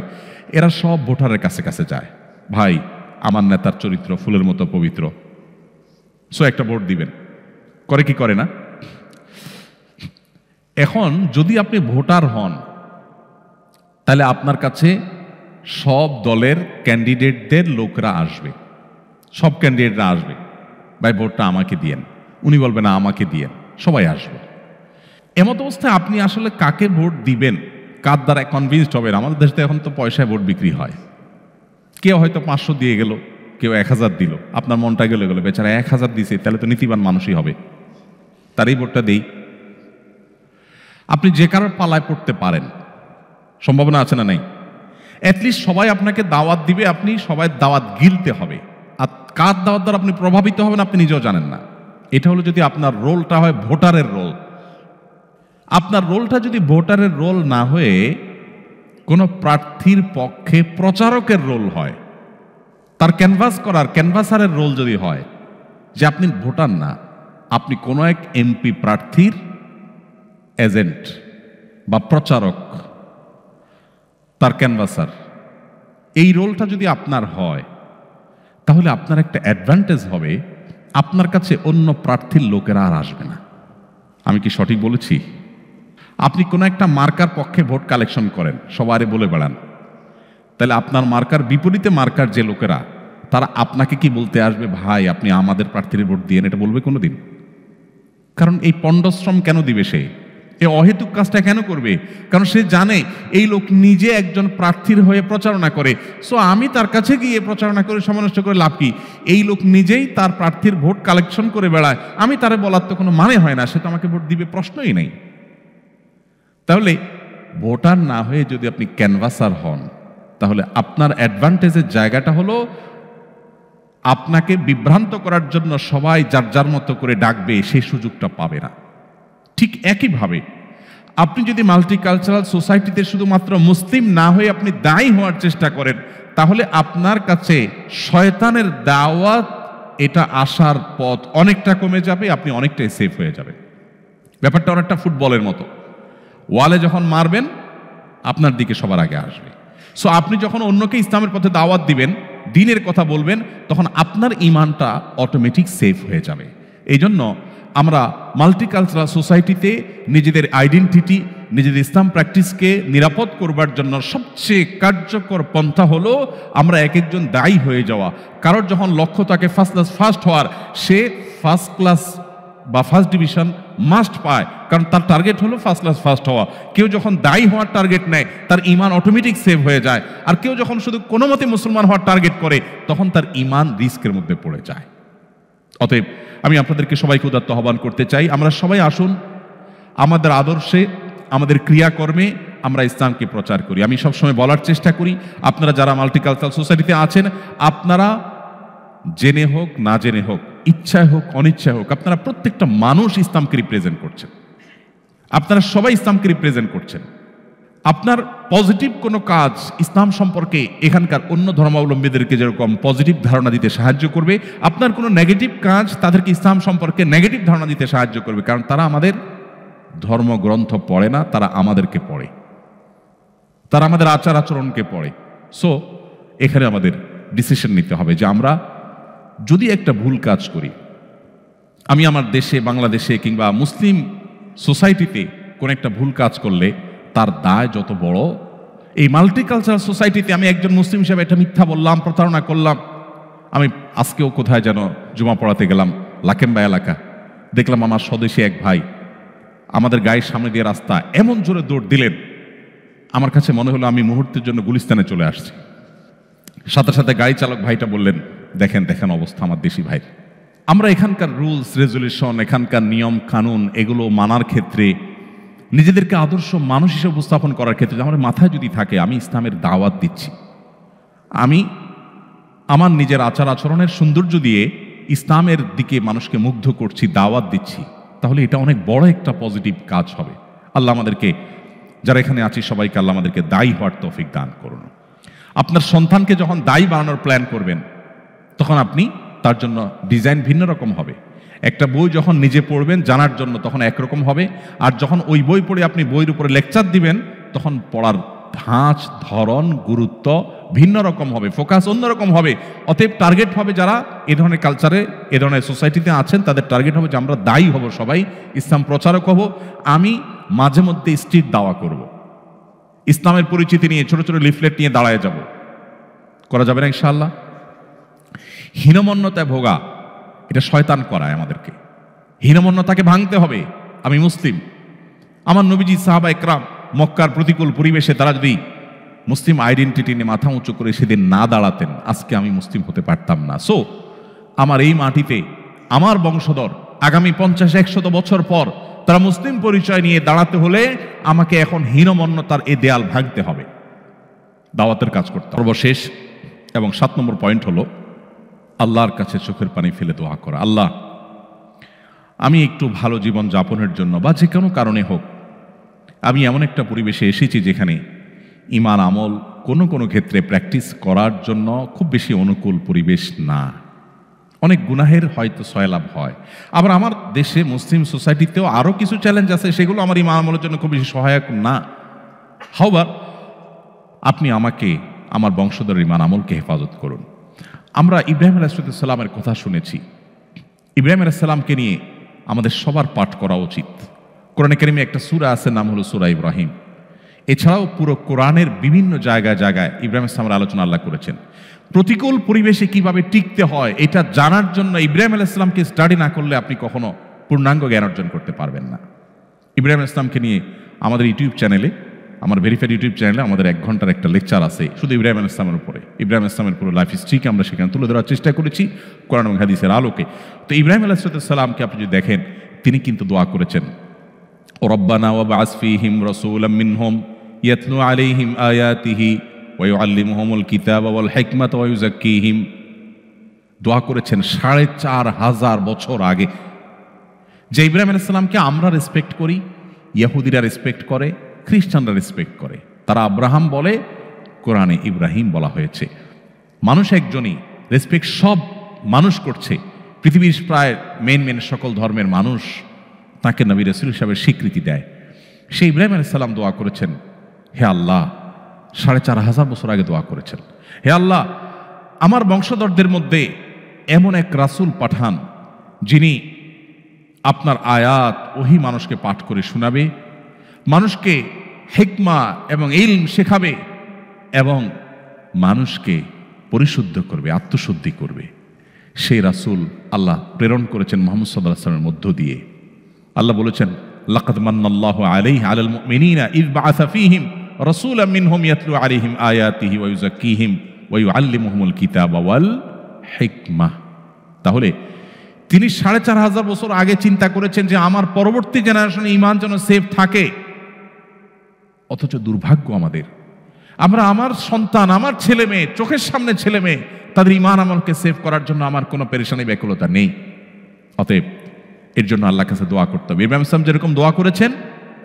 এরা সব ভোটারের কাছে কাছে যায়, ভাই আমার নেতার চরিত্র ফুলের মতো পবিত্র, সো একটা ভোট দিবেন, করে কি করে না? এখন যদি আপনি ভোটার হন, তাহলে আপনার কাছে সব দলের ক্যান্ডিডেটদের লোকরা আসবে, সব ক্যান্ডিডেটরা আসবে, ভাই ভোটটা আমাকে দিয়েন, উনি বলবেন না আমাকে দিয়েন, সবাই আসবে। এমত অবস্থায় আপনি আসলে কাকে ভোট দিবেন, কার দ্বারা কনভিন্সড হবেন? আমাদের দেশে এখন তো পয়সায় ভোট বিক্রি হয়, কেউ হয়তো 500 দিয়ে গেল, কেউ 1000 দিল, আপনার মনটা গেলে বেচারা 1000 দিছে, তাহলে তো নীতিবান মানুষই হবে, তারই ভোটটা দেই। আপনি যে কারোর পালায় পড়তে পারেন, সম্ভাবনা আছে না নাই? অ্যাটলিস্ট সবাই আপনাকে দাওয়াত দিবে, আপনি সবাই দাওয়াত গিলতে হবে, আর কার দাওয়াত দ্বারা আপনি প্রভাবিত হবেন আপনি নিজেও জানেন না। এটা হলো যদি আপনার রোলটা হয় ভোটারের রোল। আপনার রোলটা যদি ভোটারের রোল না হয়ে কোনো প্রার্থীর পক্ষে প্রচারকের রোল হয়, তার ক্যানভাস করার ক্যানভাসারের রোল যদি হয়, যে আপনি ভোটার না, আপনি কোনো এক এমপি প্রার্থীর এজেন্ট বা প্রচারক, তার ক্যানভাসার, এই রোলটা যদি আপনার হয়, তাহলে আপনার একটা অ্যাডভান্টেজ হবে, আপনার কাছে অন্য প্রার্থীর লোকেরা আর আসবে না। আমি কি সঠিক বলেছি? আপনি কোনো একটা মার্কার পক্ষে ভোট কালেকশন করেন, সবারে বলে বেড়ান, তাহলে আপনার মার্কার বিপরীতে মার্কার যে লোকেরা, তারা আপনাকে কি বলতে আসবে, ভাই আপনি আমাদের প্রার্থীর ভোট দিয়েন, এটা বলবে কোনোদিন? কারণ এই পণ্ডশ্রম কেন দিবে সে? এই অহেতুক কাজটা কেন করবে? কারণ সে জানে এই লোক নিজে একজন প্রার্থীর হয়ে প্রচারণা করে, সো আমি তার কাছে গিয়ে প্রচারণা করে সমানষ্ট করে লাভ কি? এই লোক নিজেই তার প্রার্থীর ভোট কালেকশন করে বেড়ায়, আমি তারে বলার তো কোনো মানে হয় না, সে তো আমাকে ভোট দিবে, প্রশ্নই নেই। তাহলে ভোটার না হয়ে যদি আপনি ক্যানভাসার হন, তাহলে আপনার অ্যাডভান্টেজের জায়গাটা হলো আপনাকে বিভ্রান্ত করার জন্য সবাই যার যার মতো করে ডাকবে, সেই সুযোগটা পাবে না। ঠিক একইভাবে আপনি যদি মাল্টিকালচারাল সোসাইটিতে শুধুমাত্র মুসলিম না হয়ে আপনি দায়ী হওয়ার চেষ্টা করেন, তাহলে আপনার কাছে শয়তানের দাওয়াত এটা আসার পথ অনেকটা কমে যাবে, আপনি অনেকটাই সেফ হয়ে যাবেন। ব্যাপারটা অনেকটা ফুটবলের মতো, ওয়ালে যখন মারবেন আপনার দিকে সবার আগে আসবে। সো আপনি যখন অন্যকে ইসলামের পথে দাওয়াত দিবেন, দ্বীনের কথা বলবেন, তখন আপনার ঈমানটা অটোমেটিক সেফ হয়ে যাবে। এই জন্য আমরা মাল্টিকালচারাল সোসাইটিতে নিজেদের আইডেন্টিটি, নিজেদের ইসলাম প্র্যাকটিসকে নিরাপদ করবার জন্য সবচেয়ে কার্যকর পন্থা হলো আমরা এক একজন দায়ী হয়ে যাওয়া। কারোর যখন লক্ষ্য থাকে ফার্স্ট হওয়ার, সে ফার্স্ট ক্লাস বা ফার্স্ট ডিভিশন মাস্ট পায়, কারণ তার টার্গেট হলো ফার্স্ট ক্লাস ফার্স্ট হওয়া। কেউ যখন দায়ী হওয়ার টার্গেট নেয়, তার ঈমান অটোমেটিক সেভ হয়ে যায়। আর কেউ যখন শুধু কোনো মতে মুসলমান হওয়ার টার্গেট করে, তখন তার ঈমান রিস্কের মধ্যে পড়ে যায়। অতএব আমি আপনাদেরকে সবাইকে উদাত্ত আহ্বান করতে চাই, আমরা সবাই আসুন আমাদের আদর্শে, আমাদের ক্রিয়াকর্মে আমরা ইসলামকে প্রচার করি। আমি সবসময় বলার চেষ্টা করি, আপনারা যারা মাল্টিকালচারাল সোসাইটিতে আছেন, আপনারা জেনে হোক না জেনে হোক, ইচ্ছায় হোক অনিচ্ছায় হোক, আপনারা প্রত্যেকটা মানুষ ইসলামকে রিপ্রেজেন্ট করছেন, আপনারা সবাই ইসলামকে রিপ্রেজেন্ট করছেন। আপনার পজিটিভ কোনো কাজ ইসলাম সম্পর্কে এখানকার অন্য ধর্মাবলম্বীদেরকে যেরকম পজিটিভ ধারণা দিতে সাহায্য করবে, আপনার কোনো নেগেটিভ কাজ তাদেরকে ইসলাম সম্পর্কে নেগেটিভ ধারণা দিতে সাহায্য করবে। কারণ তারা আমাদের ধর্মগ্রন্থ পড়ে না, তারা আমাদেরকে পড়ে, তারা আমাদের আচার আচরণকে পড়ে। সো এখানে আমাদের ডিসিশন নিতে হবে যে আমরা যদি একটা ভুল কাজ করি, আমি আমার দেশে বাংলাদেশে কিংবা মুসলিম সোসাইটিতে কোন একটা ভুল কাজ করলে তার দায় যত বড়, এই মাল্টিকালচারাল সোসাইটিতে আমি একজন মুসলিম হিসেবে এটা মিথ্যা বললাম, প্রতারণা করলাম। আমি আজকেও কোথায় যেন জুমা পড়াতে গেলাম, লাকেম্বা এলাকা, দেখলাম আমার স্বদেশী এক ভাই আমাদের গায়ের সামনে দিয়ে রাস্তা এমন জোরে দৌড় দিলেন, আমার কাছে মনে হলো আমি মুহূর্তের জন্য গুলিস্তানে চলে আসছি। সাথে সাথে গাড়ি চালক ভাইটা বললেন, দেখেন দেখেন অবস্থা আমার দেশি ভাই। আমরা এখানকার রুলস রেজুলেশন, এখানকার নিয়ম কানুন, এগুলো মানার ক্ষেত্রে, নিজেদেরকে আদর্শ মানুষ হিসেবে উপস্থাপন করার ক্ষেত্রে আমার মাথায় যদি থাকে আমি ইসলামের দাওয়াত দিচ্ছি, আমি আমার নিজের আচার আচরণের সৌন্দর্য দিয়ে ইসলামের দিকে মানুষকে মুগ্ধ করছি, দাওয়াত দিচ্ছি, তাহলে এটা অনেক বড় একটা পজিটিভ কাজ হবে। আল্লাহ আমাদেরকে, যারা এখানে আছি সবাইকে আল্লাহ আমাদেরকে দায়ী হওয়ার তৌফিক দান করুন। আপনার সন্তানকে যখন দায়ী বানানোর প্ল্যান করবেন, তখন আপনি তার জন্য ডিজাইন ভিন্ন রকম হবে। একটা বই যখন নিজে পড়বেন জানার জন্য, তখন একরকম হবে, আর যখন ওই বই পড়ে আপনি বইয়ের উপরে লেকচার দিবেন, তখন পড়ার ধাঁচ, ধরন, গুরুত্ব ভিন্ন রকম হবে, ফোকাস অন্যরকম হবে। অতএব টার্গেট হবে যারা এ ধরনের কালচারে, এ ধরনের সোসাইটিতে আছেন, তাদের টার্গেট হবে যে আমরা দায়ী হব, সবাই ইসলাম প্রচারক হব। আমি মাঝে মধ্যে স্ট্রিট দাওয়া করব, ইসলামের পরিচিতি নিয়ে ছোট ছোট লিফলেট নিয়ে দাঁড়ায় যাব, করা যাবে না ইনশাআল্লাহ? হীনমন্যতায় ভোগা, এটা শয়তান করায় আমাদেরকে। হীনমন্যতাকে ভাঙতে হবে। আমি মুসলিম, আমার নবীজি সাহাবা একরাম মক্কার প্রতিকূল পরিবেশে তারা যদি মুসলিম আইডেন্টিটি নিয়ে মাথা উঁচু করে সেদিন না দাঁড়াতেন, আজকে আমি মুসলিম হতে পারতাম না। সো আমার এই মাটিতে আমার বংশধর আগামী 50-100 বছর পর তারা মুসলিম পরিচয় নিয়ে দাঁড়াতে হলে আমাকে এখন হীনমন্যতার এ দেয়াল ভাঙতে হবে, দাওয়াতের কাজ করতে হবে। সর্বশেষ এবং 7 নম্বর পয়েন্ট হলো আল্লাহর কাছে চোখের পানি ফেলে দোয়া করা। আল্লাহ, আমি একটু ভালো জীবন যাপনের জন্য বা যে কোনো কারণে হোক আমি এমন একটা পরিবেশে এসেছি যেখানে ঈমান আমল কোনো কোনো ক্ষেত্রে প্র্যাকটিস করার জন্য খুব বেশি অনুকূল পরিবেশ না, অনেক গুনাহের হয়তো সয়লাভ হয়। আবার আমার দেশে মুসলিম সোসাইটিতেও আরও কিছু চ্যালেঞ্জ আছে, সেগুলো আমার ঈমান আমলের জন্য খুব বেশি সহায়ক না। হাওয়ার আপনি আমাকে, আমার বংশধরের ঈমান আমলকে হেফাজত করুন। আমরা ইব্রাহিম আলাইহিস সালামের কথা শুনেছি। ইব্রাহিম আলাইহিস সালামকে নিয়ে আমাদের সবার পাঠ করা উচিত। কোরআনে কারিমে একটা সূরা আছে, নাম হলো সূরা ইব্রাহিম। এছাড়াও পুরো কোরআনের বিভিন্ন জায়গায় জায়গায় ইব্রাহিম আলাইহিস সালামের আলোচনা আল্লাহ করেছেন। প্রতিকূল পরিবেশে কিভাবে টিকতে হয় এটা জানার জন্য ইব্রাহিম আলাইহিস সালামকে স্টাডি না করলে আপনি কখনো পূর্ণাঙ্গ জ্ঞান অর্জন করতে পারবেন না। ইব্রাহিম আলাইহিস সালামকে নিয়ে আমাদের ইউটিউব চ্যানেলে, আমার ভেরিফাইড ইউটিউব চ্যানেলে আমাদের 1 ঘন্টার একটা লেকচার আছে শুধু ইব্রাহিম আলাইহিস সালামের উপরে। ইব্রাহিম আলাইহিস সালামের পুরো লাইফ হিস্ট্রিকে আমরা সেখানে তুলে ধরার চেষ্টা করেছি কোরআন এবং হাদিসের আলোকে। তো ইব্রাহিম আলাইহিস সালামকে আপনি যদি দেখেন, তিনি কিন্তু দোয়া করেছেন, রব্বানা ওয়াবআস ফীহিম রাসূলাম মিনহুম ইয়াতলু আলাইহিম আয়াতিহি ওয়া ইউআল্লিমুহুমুল কিতাবা ওয়াল হিকমাতা ওয়া ইউযাক্কিহিম। দোয়া করেছেন 4500 বছর আগে। যে ইব্রাহিম আলাইহিস সালামকে আমরা রেসপেক্ট করি, ইহুদিরা রেসপেক্ট করে, খ্রিস্টানরা রেসপেক্ট করে, তারা আব্রাহাম বলে, কোরআনে ইব্রাহিম বলা হয়েছে। মানুষ একজনই, রেসপেক্ট সব মানুষ করছে। পৃথিবীর প্রায় মেন সকল ধর্মের মানুষ তাকে নবী রাসূল হিসাবে স্বীকৃতি দেয়। সেই ইব্রাহিম আলাইহিস সালাম দোয়া করেছেন, হে আল্লাহ, 4500 বছর আগে দোয়া করেছেন, হে আল্লাহ, আমার বংশধরদের মধ্যে এমন এক রাসূল পাঠান যিনি আপনার আয়াত ওহী মানুষকে পাঠ করে শোনাবে, মানুষকে হিকমা এবং ইলম শেখাবে এবং মানুষকে পরিশুদ্ধ করবে, আত্মশুদ্ধি করবে। সেই রাসূল আল্লাহ প্রেরণ করেছেন মুহাম্মদ সাল্লাল্লাহু আলাইহি ওয়াসাল্লামের মধ্য দিয়ে। আল্লাহ বলেছেন, লাকাদ মান্নাল্লাহু আলাইহি আলাল মুমিনিনা ইয বাআসা ফীহিম রাসূলাম মিনহুম ইয়াতলু আলাইহিম আয়াতিহি ওয়া ইউযাক্কিহিম ওয়া ইউআল্লিমুহুমুল কিতাবা ওয়াল হিকমাহ। তাহলে তিনি 4500 বছর আগে চিন্তা করেছেন যে আমার পরবর্তী জেনারেশনে ঈমান যেন সেফ থাকে। অথচ দুর্ভাগ্য আমাদের, আমরা আমার সন্তান, আমার ছেলে মেয়ে, চোখের সামনে ছেলে মেয়ে, তাদের ঈমান আমলকে সেভ করার জন্য আমার কোনো পেরেশানি ব্যাকুলতা নেই। অতএব এর জন্য আল্লাহর কাছে দোয়া করতে হবে। ইব্রাহিম আলাইহিস সালাম যেরকম দোয়া করেছেন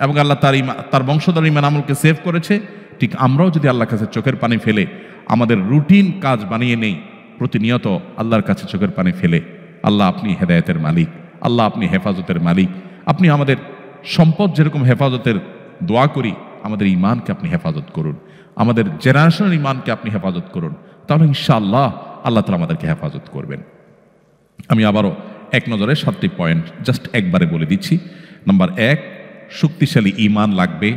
এবং আল্লাহ তার বংশধর ইমান আমলকে সেভ করেছে, ঠিক আমরাও যদি আল্লাহর কাছে চোখের পানি ফেলে আমাদের রুটিন কাজ বানিয়ে নেই, প্রতিনিয়ত আল্লাহর কাছে চোখের পানি ফেলে, আল্লাহ আপনি হেদায়েতের মালিক, আল্লাহ আপনি হেফাজতের মালিক, আপনি আমাদের সম্পদ যেরকম হেফাজতের দোয়া করি, আমাদের ইমানকে আপনি হেফাজত করুন, আমাদের জেনারেশনের ইমানকে আপনি হেফাজত করুন, তাহলে ইনশাআল্লাহ আল্লাহ তাআলা আমাদেরকে হেফাজত করবেন। আমি আবারও এক নজরে 7টি পয়েন্ট জাস্ট একবারে বলে দিচ্ছি। নাম্বার 1, শক্তিশালী ইমান লাগবে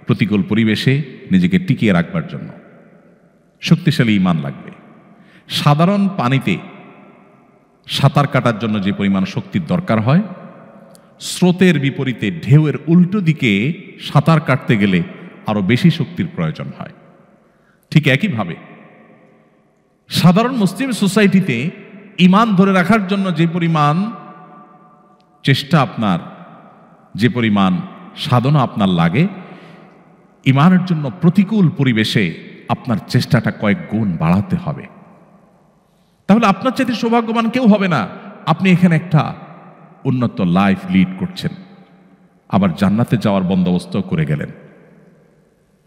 প্রতিকূল পরিবেশে নিজেকে টিকিয়ে রাখবার জন্য। শক্তিশালী ইমান লাগবে। সাধারণ পানিতে সাঁতার কাটার জন্য যে পরিমাণ শক্তির দরকার হয়, স্রোতের বিপরীতে ঢেউয়ের উল্টো দিকে সাঁতার কাটতে গেলে আরো বেশি শক্তির প্রয়োজন হয়। ঠিক একইভাবে সাধারণ মুসলিম সোসাইটিতে ইমান ধরে রাখার জন্য যে পরিমাণ চেষ্টা আপনার, যে পরিমাণ সাধনা আপনার লাগে, ইমানের জন্য প্রতিকূল পরিবেশে আপনার চেষ্টাটা কয়েক গুণ বাড়াতে হবে। তাহলে আপনার চাইতে সৌভাগ্যবান কেউ হবে না। আপনি এখানে একটা উন্নত লাইফ লিড করছেন, আবার জান্নাতে যাওয়ার বন্দোবস্ত করে গেলেন।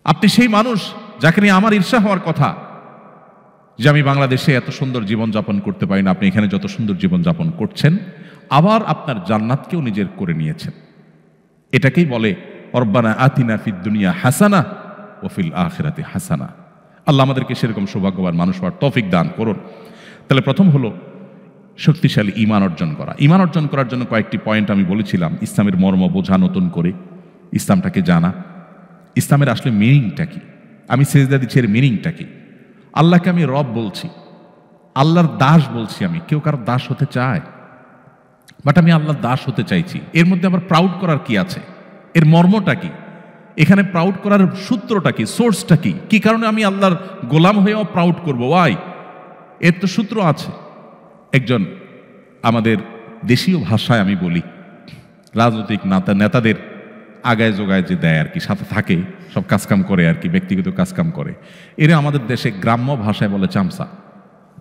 আপনি সেই মানুষ যাকে নিয়ে আমার ঈর্ষা হওয়ার কথা, যে আমি বাংলাদেশে এত সুন্দর জীবনযাপন করতে পারি না, আপনি এখানে যত সুন্দর জীবনযাপন করছেন, আবার আপনার জান্নাতকেও নিজের করে নিয়েছেন। এটাকেই বলে রব্বানা আতিনা ফিদ দুনিয়া হাসানা ওয়া ফিল আখিরাতি হাসানা। আল্লাহ আমাদেরকে সেরকম সৌভাগ্যবান মানুষ হওয়ার তৌফিক দান করুন। তাহলে প্রথম হলো শক্তিশালী ঈমান অর্জন করা। ঈমান অর্জন করার জন্য কয়েকটি পয়েন্ট আমি বলেছিলাম। ইসলামের মর্ম বোঝা, নতুন করে ইসলামটাকে জানা, ইসলামের আসলে মিনিংটা কি, আমি সেজদা দিচ্ছি এর মিনিংটা কি, আল্লাহকে আমি রব বলছি, আল্লাহর দাস বলছি। আমি কেউ কারো দাস হতে চায়, বাট আমি আল্লাহর দাস হতে চাইছি। এর মধ্যে আবার প্রাউড করার কি আছে, এর মর্মটা কি, এখানে প্রাউড করার সূত্রটা কি, সোর্সটা কি, কি কারণে আমি আল্লাহর গোলাম হয়েও প্রাউড করবো? ওয়াই? এর তো সূত্র আছে। একজন আমাদের দেশীয় ভাষায় আমি বলি, রাজনৈতিক নেতাদের আগায় যোগায় যে দেয় আর কি, সাথে থাকে, সব কাজকাম করে আর কি, ব্যক্তিগত কাজকাম করে, এরা আমাদের দেশে গ্রাম্য ভাষায় বলে চামচা।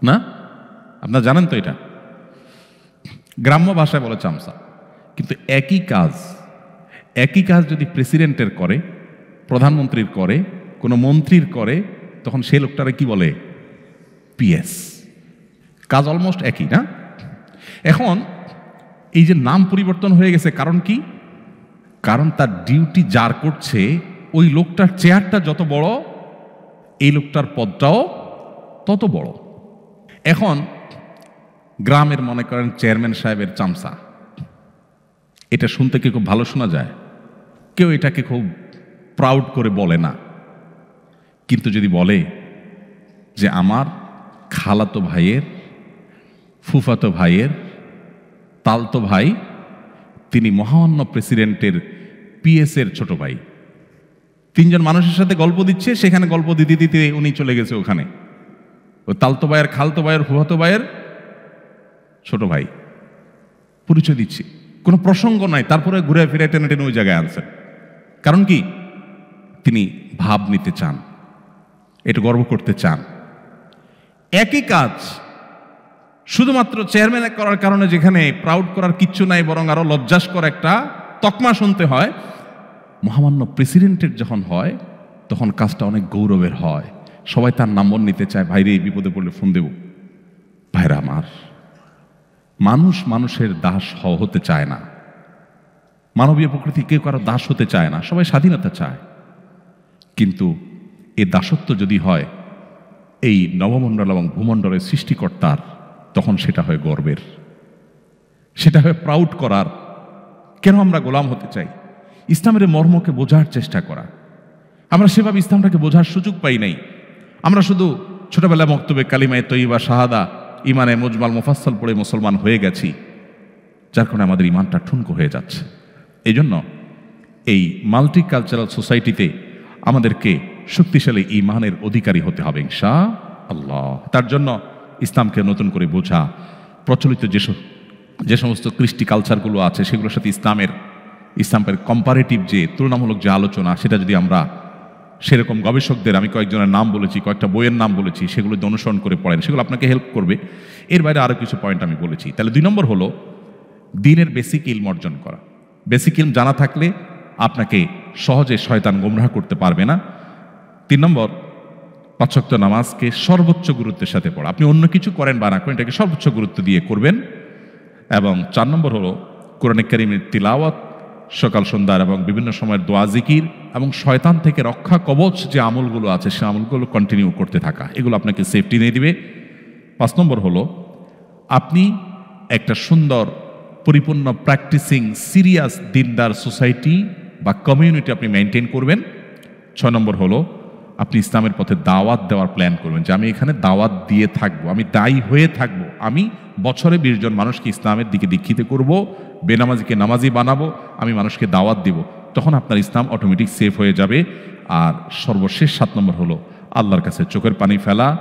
না, আপনারা জানেন তো এটা? গ্রাম্য ভাষায় বলে চামচা। কিন্তু একই কাজ যদি প্রেসিডেন্টের করে, প্রধানমন্ত্রীর করে, কোনো মন্ত্রীর করে, তখন সে লোকটারে কি বলে? পিএস। কাজ অলমোস্ট একই, না? এখন এই যে নাম পরিবর্তন হয়ে গেছে, কারণ কি? কারণ তার ডিউটি যার করছে ওই লোকটার চেয়ারটা যত বড়, এই লোকটার পদটাও তত বড়। এখন গ্রামের মনে করেন চেয়ারম্যান সাহেবের চামচা, এটা শুনতে কি খুব ভালো শোনা যায়? কেউ এটাকে খুব প্রাউড করে বলে না। কিন্তু যদি বলে যে আমার খালাতো ভাইয়ের, ফুফাতো ভাইয়ের তালতো ভাই, তিনি মহামান্য প্রেসিডেন্টের পিএসের ছোট ভাই, তিনজন মানুষের সাথে গল্প দিচ্ছে, সেখানে গল্প দিতে দিতে উনি চলে গেছে ওখানে, ওই তালতো ভাইয়ের, খালতো ভাইয়ের, ফুফাতো ভাইয়ের ছোট ভাই পরিচয় দিচ্ছে, কোনো প্রসঙ্গ নাই, তারপরে ঘুরে ফিরে টেনে টেনে ওই জায়গায় আনছেন। কারণ কি? তিনি ভাব নিতে চান, এটা গর্ব করতে চান। একই কাজ শুধুমাত্র চেয়ারম্যান করার কারণে, যেখানে প্রাউড করার কিচ্ছু নাই, বরং আরো লজ্জাস্কর একটা তকমা শুনতে হয়, মহামান্য প্রেসিডেন্টের যখন হয় তখন কাজটা অনেক গৌরবের হয়। সবাই তার নম্বর নিতে চায়, ভাইরে এই বিপদে পড়লে ফোন দেব। ভাইরা আমার, মানুষ মানুষের দাস হতে চায় না, মানবীয় প্রকৃতি কেউ কারো দাস হতে চায় না, সবাই স্বাধীনতা চায়। কিন্তু এই দাসত্ব যদি হয় এই নবমণ্ডল এবং ভূমণ্ডলের সৃষ্টিকর্তার, তখন সেটা হয় গর্বের, সেটা হয় প্রাউড করার। কেন আমরা গোলাম হতে চাই? ইসলামের মর্মকে বোঝার চেষ্টা করা। আমরা সেভাবে ইসলামটাকে বোঝার সুযোগ পাই নাই। আমরা শুধু ছোটবেলায় মক্তবে কালিমায়ে তয়্যিবা, শাহাদা, ইমানে মুজমাল মুফাসসাল পড়ে মুসলমান হয়ে গেছি, যার কারণে আমাদের ইমানটা ঠুনকো হয়ে যাচ্ছে। এই জন্য এই মাল্টিকালচারাল সোসাইটিতে আমাদেরকে শক্তিশালী ইমানের অধিকারী হতে হবে ইনশাআল্লাহ। তার জন্য ইসলামকে নতুন করে বোঝা, প্রচলিত যে সমস্ত কৃষ্টি কালচারগুলো আছে সেগুলোর সাথে ইসলামের কম্পারেটিভ যে তুলনামূলক যে আলোচনা, সেটা যদি আমরা সেরকম গবেষকদের, আমি কয়েকজনের নাম বলেছি, কয়েকটা বইয়ের নাম বলেছি, সেগুলো অনুসরণ করে পড়েন, সেগুলো আপনাকে হেল্প করবে। এর বাইরে আরও কিছু পয়েন্ট আমি বলেছি। তাহলে 2 নম্বর হলো দ্বীনের বেসিক ইলম অর্জন করা। বেসিক ইলম জানা থাকলে আপনাকে সহজে শয়তান গোমরাহ করতে পারবে না। 3 নম্বর, 5 ওয়াক্ত নামাজকে সর্বোচ্চ গুরুত্বের সাথে পড়া। আপনি অন্য কিছু করেন বা না করেন, এটাকে সর্বোচ্চ গুরুত্ব দিয়ে করবেন। এবং 4 নম্বর হলো কোরআনে কারীমের তিলাওয়াত সকাল সন্ধ্যার এবং বিভিন্ন সময়ের দোয়া জিকির এবং শয়তান থেকে রক্ষা কবচ যে আমলগুলো আছে সে আমলগুলো কন্টিনিউ করতে থাকা, এগুলো আপনাকে সেফটি দিয়ে দিবে। 5 নম্বর হলো আপনি একটা সুন্দর পরিপূর্ণ প্র্যাকটিসিং সিরিয়াস দিনদার সোসাইটি বা কমিউনিটি আপনি মেনটেন করবেন। 6 নম্বর হলো আপনি ইসলামের পথে দাওয়াত দেওয়ার প্ল্যান করবেন, যে আমি এখানে দাওয়াত দিয়ে থাকবো, আমি দায়ী হয়ে থাকবো, আমি বছরে 20 জন মানুষকে ইসলামের দিকে দীক্ষিত করব, বেনামাজিকে নামাজি বানাবো, আমি মানুষকে দাওয়াত দিব। তখন আপনার ইসলাম অটোমেটিক সেফ হয়ে যাবে। আর সর্বশেষ 7 নম্বর হলো আল্লাহর কাছে চোখের পানি ফেলা।